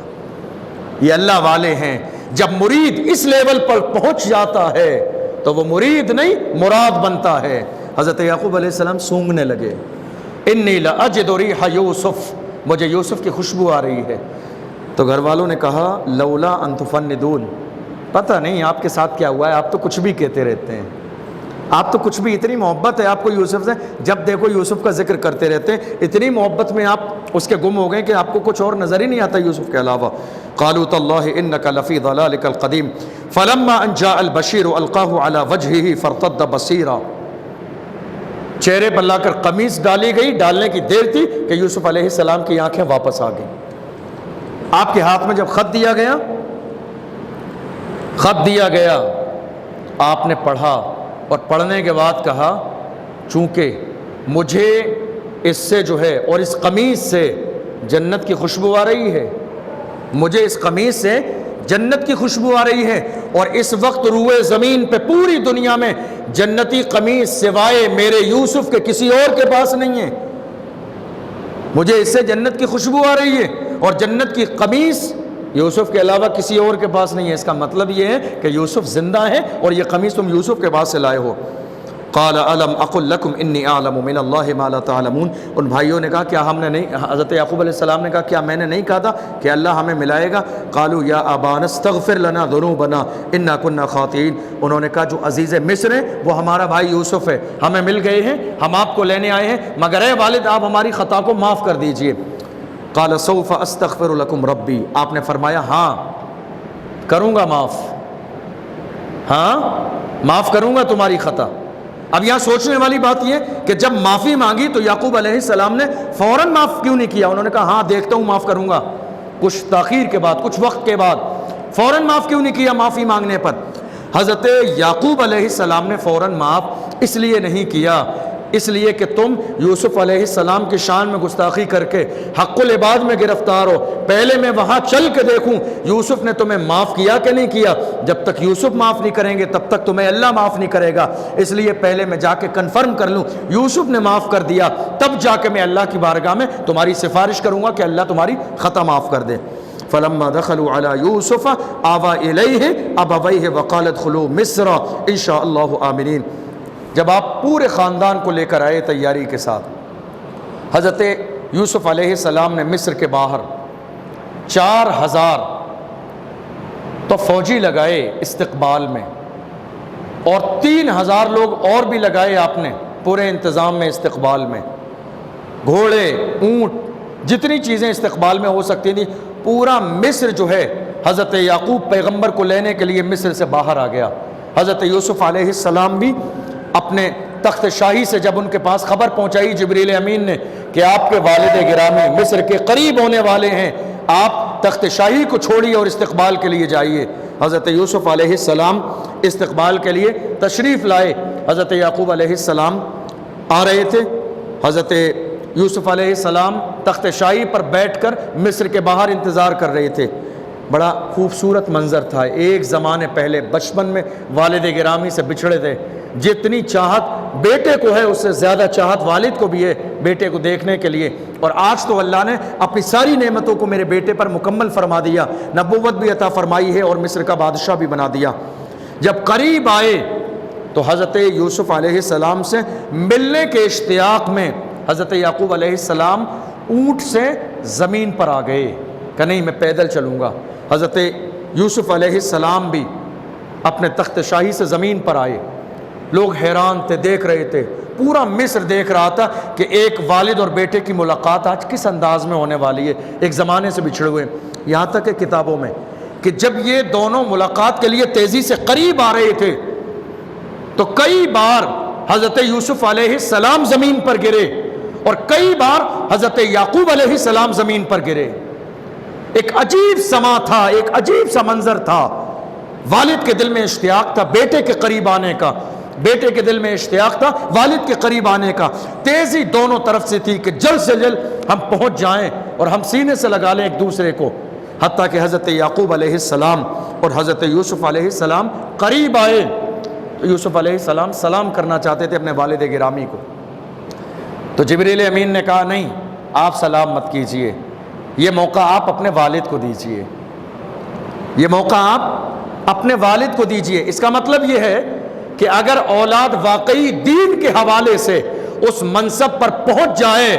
Speaker 1: یہ اللہ والے ہیں. جب مرید اس لیول پر پہنچ جاتا ہے تو وہ مرید نہیں مراد بنتا ہے. حضرت یعقوب علیہ السلام سونگنے لگے, انی لاجد ریح یوسف, مجھے یوسف کی خوشبو آ رہی ہے. تو گھر والوں نے کہا لولا ان تفندون, پتہ نہیں آپ کے ساتھ کیا ہوا ہے, آپ تو کچھ بھی کہتے رہتے ہیں, آپ تو کچھ بھی, اتنی محبت ہے آپ کو یوسف سے, جب دیکھو یوسف کا ذکر کرتے رہتے ہیں, اتنی محبت میں آپ اس کے گم ہو گئے کہ آپ کو کچھ اور نظر ہی نہیں آتا یوسف کے علاوہ. قالوا تاللہ انک لفی ضلالک القدیم فلما ان جاء البشیر القاہ علی وجہہ فارتد بصیرا. چہرے پر لا کر قمیص ڈالی گئی, ڈالنے کی دیر تھی کہ یوسف علیہ السلام کی آنکھیں واپس آ گئیں. آپ کے ہاتھ میں جب خط دیا گیا, خط دیا گیا, آپ نے پڑھا اور پڑھنے کے بعد کہا چونکہ مجھے اس سے جو ہے اور اس قمیص سے جنت کی خوشبو آ رہی ہے, مجھے اس قمیص سے جنت کی خوشبو آ رہی ہے, اور اس وقت روئے زمین پہ پوری دنیا میں جنتی قمیص سوائے میرے یوسف کے کسی اور کے پاس نہیں ہے. مجھے اس سے جنت کی خوشبو آ رہی ہے اور جنت کی قمیص یوسف کے علاوہ کسی اور کے پاس نہیں ہے. اس کا مطلب یہ ہے کہ یوسف زندہ ہے اور یہ قمیص تم یوسف کے پاس سے لائے ہو. قال الم اقل لکم انی اعلم من اللہ ما لا تعلمون. ان بھائیوں نے کہا کیا ہم نے نہیں، حضرت یعقوب علیہ السلام نے کہا کیا میں نے نہیں کہا تھا کہ اللہ ہمیں ملائے گا. قالوا یا ابانا استغفر لنا ذنوبنا انا كنا خاطئین. انہوں نے کہا جو عزیز مصر ہے وہ ہمارا بھائی یوسف ہے، ہمیں مل گئے ہیں، ہم آپ کو لینے آئے ہیں، مگر اے والد آپ ہماری خطا کو معاف کر دیجئے. قال سوف استغفر لکم ربی. آپ نے فرمایا ہاں کروں گا معاف، ہاں معاف کروں گا تمہاری خطا. اب یہاں سوچنے والی بات یہ کہ جب معافی مانگی تو یعقوب علیہ السلام نے فوراً معاف کیوں نہیں کیا؟ انہوں نے کہا ہاں دیکھتا ہوں معاف کروں گا. کچھ تاخیر کے بعد، کچھ وقت کے بعد فوراً معاف کیوں نہیں کیا معافی مانگنے پر؟ حضرت یعقوب علیہ السلام نے فوراً معاف اس لیے نہیں کیا، اس لیے کہ تم یوسف علیہ السلام کی شان میں گستاخی کر کے حق العباد میں گرفتار ہو. پہلے میں وہاں چل کے دیکھوں یوسف نے تمہیں معاف کیا کہ نہیں کیا. جب تک یوسف معاف نہیں کریں گے تب تک تمہیں اللہ معاف نہیں کرے گا. اس لیے پہلے میں جا کے کنفرم کر لوں یوسف نے معاف کر دیا، تب جا کے میں اللہ کی بارگاہ میں تمہاری سفارش کروں گا کہ اللہ تمہاری خطا معاف کر دے. فلما دخلوا على يوسف آوى إليه أبويه وقال ادخلوا مصر إن شاء الله آمنين. جب آپ پورے خاندان کو لے کر آئے تیاری کے ساتھ، حضرت یوسف علیہ السلام نے مصر کے باہر 4000 تو فوجی لگائے استقبال میں، اور 3000 لوگ اور بھی لگائے آپ نے پورے انتظام میں استقبال میں. گھوڑے، اونٹ، جتنی چیزیں استقبال میں ہو سکتی تھیں، پورا مصر جو ہے حضرت یعقوب پیغمبر کو لینے کے لیے مصر سے باہر آ گیا. حضرت یوسف علیہ السلام بھی اپنے تخت شاہی سے جب ان کے پاس خبر پہنچائی جبریل امین نے کہ آپ کے والد گرامی مصر کے قریب ہونے والے ہیں، آپ تخت شاہی کو چھوڑیے اور استقبال کے لیے جائیے. حضرت یوسف علیہ السلام استقبال کے لیے تشریف لائے. حضرت یعقوب علیہ السلام آ رہے تھے، حضرت یوسف علیہ السلام تخت شاہی پر بیٹھ کر مصر کے باہر انتظار کر رہے تھے. بڑا خوبصورت منظر تھا. ایک زمانے پہلے بچپن میں والد گرامی سے بچھڑے تھے، جتنی چاہت بیٹے کو ہے اس سے زیادہ چاہت والد کو بھی ہے بیٹے کو دیکھنے کے لیے. اور آج تو اللہ نے اپنی ساری نعمتوں کو میرے بیٹے پر مکمل فرما دیا، نبوت بھی عطا فرمائی ہے اور مصر کا بادشاہ بھی بنا دیا. جب قریب آئے تو حضرت یوسف علیہ السلام سے ملنے کے اشتیاق میں حضرت یعقوب علیہ السلام اونٹ سے زمین پر آ گئے کہ نہیں میں پیدل چلوں گا. حضرت یوسف علیہ السلام بھی اپنے تخت شاہی سے زمین پر آئے. لوگ حیران تھے، دیکھ رہے تھے، پورا مصر دیکھ رہا تھا کہ ایک والد اور بیٹے کی ملاقات آج کس انداز میں ہونے والی ہے، ایک زمانے سے بچھڑے ہوئے. یہاں تک کہ کتابوں میں کہ جب یہ دونوں ملاقات کے لیے تیزی سے قریب آ رہے تھے تو کئی بار حضرت یوسف علیہ السلام زمین پر گرے اور کئی بار حضرت یعقوب علیہ السلام زمین پر گرے. ایک عجیب سما تھا، ایک عجیب سا منظر تھا. والد کے دل میں اشتیاق تھا بیٹے کے قریب آنے کا، بیٹے کے دل میں اشتیاق تھا والد کے قریب آنے کا. تیزی دونوں طرف سے تھی کہ جلد سے جلد ہم پہنچ جائیں اور ہم سینے سے لگا لیں ایک دوسرے کو. حتیٰ کہ حضرت یعقوب علیہ السلام اور حضرت یوسف علیہ السلام قریب آئے تو یوسف علیہ السلام سلام کرنا چاہتے تھے اپنے والد گرامی کو. تو جبریل امین نے کہا نہیں، آپ سلام مت کیجئے، یہ موقع آپ اپنے والد کو دیجئے، یہ موقع آپ اپنے والد کو دیجئے. اس کا مطلب یہ ہے کہ اگر اولاد واقعی دین کے حوالے سے اس منصب پر پہنچ جائے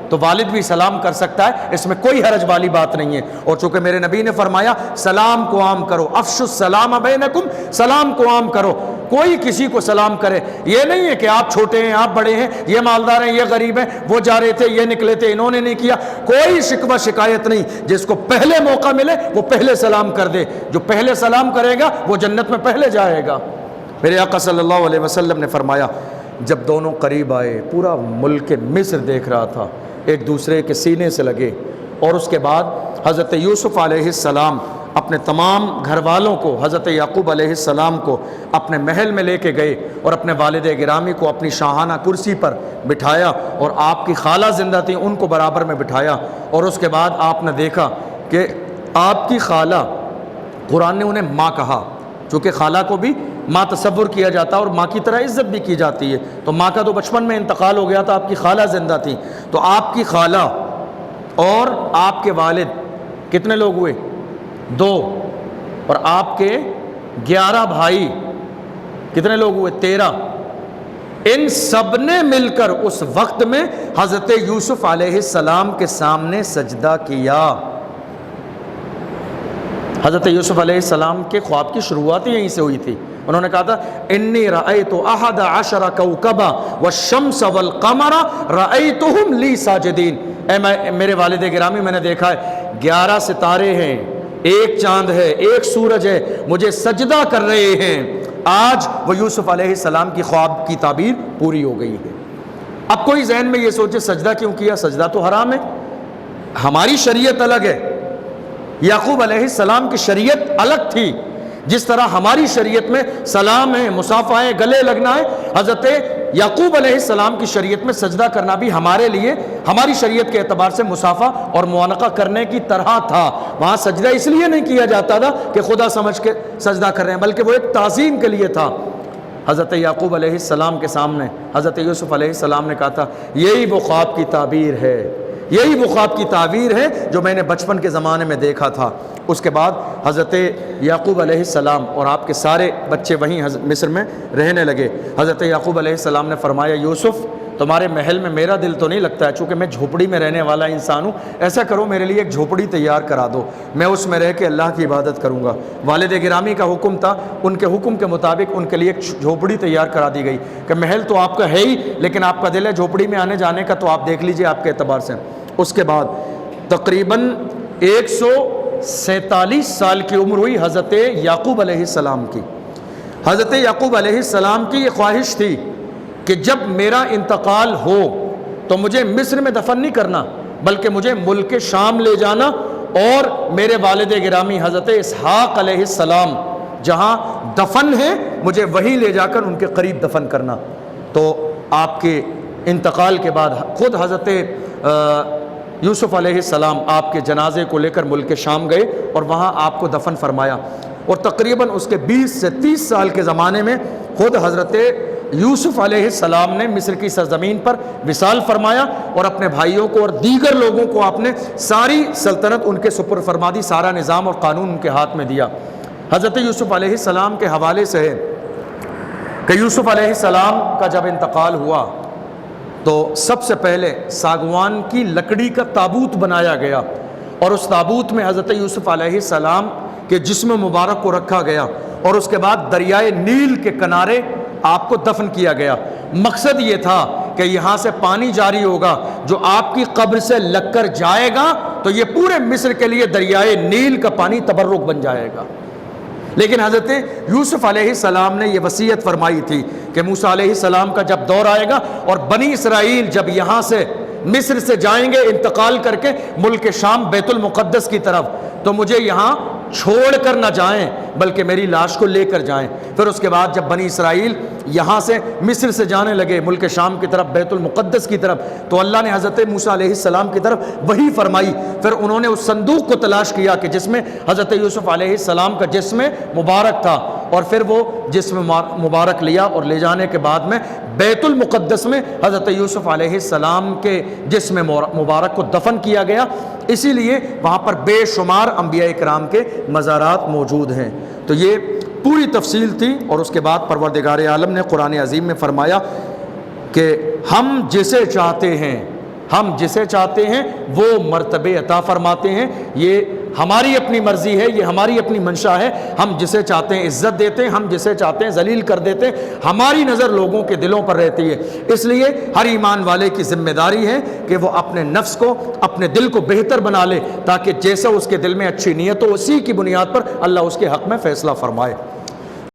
Speaker 1: تو والد بھی سلام کر سکتا ہے، اس میں کوئی حرج والی بات نہیں ہے. اور چونکہ میرے نبی نے فرمایا سلام کو عام کرو، افشوا السلام بینکم، سلام کو عام کرو، کوئی کسی کو سلام کرے. یہ نہیں ہے کہ آپ چھوٹے ہیں آپ بڑے ہیں، یہ مالدار ہیں یہ غریب ہیں، وہ جا رہے تھے یہ نکلے تھے انہوں نے نہیں کیا، کوئی شکوہ شکایت نہیں. جس کو پہلے موقع ملے وہ پہلے سلام کر دے، جو پہلے سلام کرے گا وہ جنت میں پہلے جائے گا. میرے آقا صلی اللہ علیہ وسلم نے فرمایا جب دونوں قریب آئے پورا ملک مصر دیکھ رہا تھا، ایک دوسرے کے سینے سے لگے. اور اس کے بعد حضرت یوسف علیہ السلام اپنے تمام گھر والوں کو، حضرت یعقوب علیہ السلام کو اپنے محل میں لے کے گئے اور اپنے والد گرامی کو اپنی شاہانہ کرسی پر بٹھایا اور آپ کی خالہ زندہ تھیں ان کو برابر میں بٹھایا. اور اس کے بعد آپ نے دیکھا کہ آپ کی خالہ، قرآن نے انہیں ماں کہا، چونکہ خالہ کو بھی ماں تصور کیا جاتا اور ماں کی طرح عزت بھی کی جاتی ہے. تو ماں کا تو بچپن میں انتقال ہو گیا تھا، آپ کی خالہ زندہ تھیں. تو آپ کی خالہ اور آپ کے والد کتنے لوگ ہوئے؟ 2 اور آپ کے 11 بھائی، کتنے لوگ ہوئے؟ 13۔ ان سب نے مل کر اس وقت میں حضرت یوسف علیہ السلام کے سامنے سجدہ کیا۔ حضرت یوسف علیہ السلام کے خواب کی شروعات ہی یہیں سے ہوئی تھی۔ انہوں نے کہا تھا انی رأیت 11 کوکبا والشمس والقمر رأیتہم لی ساجدین، اے میرے والد گرامی، میں نے دیکھا ہے 11 ستارے ہیں، ایک چاند ہے، ایک سورج ہے، مجھے سجدہ کر رہے ہیں۔ آج وہ یوسف علیہ السلام کی خواب کی تعبیر پوری ہو گئی ہے۔ اب کوئی ذہن میں یہ سوچے سجدہ کیوں کیا؟ سجدہ تو حرام ہے، ہماری شریعت الگ ہے، یعقوب علیہ السلام کی شریعت الگ تھی۔ جس طرح ہماری شریعت میں سلام ہے، مصافحہ ہے، گلے لگنا ہے، حضرت یعقوب علیہ السلام کی شریعت میں سجدہ کرنا بھی ہمارے لیے ہماری شریعت کے اعتبار سے مصافحہ اور معانقہ کرنے کی طرح تھا۔ وہاں سجدہ اس لیے نہیں کیا جاتا تھا کہ خدا سمجھ کے سجدہ کر رہے ہیں، بلکہ وہ ایک تعظیم کے لیے تھا۔ حضرت یعقوب علیہ السلام کے سامنے حضرت یوسف علیہ السلام نے کہا تھا یہی وہ خواب کی تعبیر ہے، یہی وہ خواب کی تعبیر ہے جو میں نے بچپن کے زمانے میں دیکھا تھا۔ اس کے بعد حضرت یعقوب علیہ السلام اور آپ کے سارے بچے وہیں مصر میں رہنے لگے۔ حضرت یعقوب علیہ السلام نے فرمایا یوسف تمہارے محل میں میرا دل تو نہیں لگتا ہے، چونکہ میں جھوپڑی میں رہنے والا انسان ہوں، ایسا کرو میرے لیے ایک جھوپڑی تیار کرا دو، میں اس میں رہ کے اللہ کی عبادت کروں گا۔ والد گرامی کا حکم تھا، ان کے حکم کے مطابق ان کے لیے ایک جھوپڑی تیار کرا دی گئی کہ محل تو آپ کا ہے ہی، لیکن آپ کا دل ہے جھوپڑی میں آنے جانے کا، تو آپ دیکھ لیجئے آپ کے اعتبار سے۔ اس کے بعد تقریباً 147 سال کی عمر ہوئی حضرت یعقوب علیہ السلام کی۔ حضرت یعقوب علیہ السلام کی یہ خواہش تھی کہ جب میرا انتقال ہو تو مجھے مصر میں دفن نہیں کرنا، بلکہ مجھے ملک شام لے جانا اور میرے والد گرامی حضرت اسحاق علیہ السلام جہاں دفن ہیں مجھے وہیں لے جا کر ان کے قریب دفن کرنا۔ تو آپ کے انتقال کے بعد خود حضرت یوسف علیہ السلام آپ کے جنازے کو لے کر ملک شام گئے اور وہاں آپ کو دفن فرمایا، اور تقریباً اس کے 20 سے 30 سال کے زمانے میں خود حضرت یوسف علیہ السلام نے مصر کی سرزمین پر وصال فرمایا اور اپنے بھائیوں کو اور دیگر لوگوں کو آپ نے ساری سلطنت ان کے سپرد فرما دی، سارا نظام اور قانون ان کے ہاتھ میں دیا۔ حضرت یوسف علیہ السلام کے حوالے سے ہے کہ یوسف علیہ السلام کا جب انتقال ہوا تو سب سے پہلے ساگوان کی لکڑی کا تابوت بنایا گیا، اور اس تابوت میں حضرت یوسف علیہ السلام کے جسم مبارک کو رکھا گیا، اور اس کے بعد دریائے نیل کے کنارے آپ کو دفن کیا گیا۔ مقصد یہ تھا کہ یہاں سے پانی جاری ہوگا، جو آپ کی قبر سے لگ کر جائے گا تو یہ پورے مصر کے لیے دریائے نیل کا پانی تبرک بن جائے گا۔ لیکن حضرت یوسف علیہ السلام نے یہ وصیت فرمائی تھی کہ موسیٰ علیہ السلام کا جب دور آئے گا اور بنی اسرائیل جب یہاں سے مصر سے جائیں گے انتقال کر کے ملک شام بیت المقدس کی طرف، تو مجھے یہاں چھوڑ کر نہ جائیں بلکہ میری لاش کو لے کر جائیں۔ پھر اس کے بعد جب بنی اسرائیل یہاں سے مصر سے جانے لگے ملک شام کی طرف بیت المقدس کی طرف، تو اللہ نے حضرت موسیٰ علیہ السلام کی طرف وحی فرمائی۔ پھر انہوں نے اس صندوق کو تلاش کیا کہ جس میں حضرت یوسف علیہ السلام کا جسم مبارک تھا، اور پھر وہ جسم مبارک لیا اور لے جانے کے بعد میں بیت المقدس میں حضرت یوسف علیہ السلام کے جسم مبارک کو دفن کیا گیا۔ اسی لیے وہاں پر بے شمار انبیاء کرام کے مزارات موجود ہیں۔ تو یہ پوری تفصیل تھی، اور اس کے بعد پروردگار عالم نے قرآن عظیم میں فرمایا کہ ہم جسے چاہتے ہیں وہ مرتبے عطا فرماتے ہیں۔ یہ ہماری اپنی مرضی ہے، یہ ہماری اپنی منشا ہے، ہم جسے چاہتے ہیں عزت دیتے ہیں، ہم جسے چاہتے ہیں ذلیل کر دیتے ہیں۔ ہماری نظر لوگوں کے دلوں پر رہتی ہے، اس لیے ہر ایمان والے کی ذمہ داری ہے کہ وہ اپنے نفس کو، اپنے دل کو بہتر بنا لے، تاکہ جیسا اس کے دل میں اچھی نیت ہو اسی کی بنیاد پر اللہ اس کے حق میں فیصلہ فرمائے۔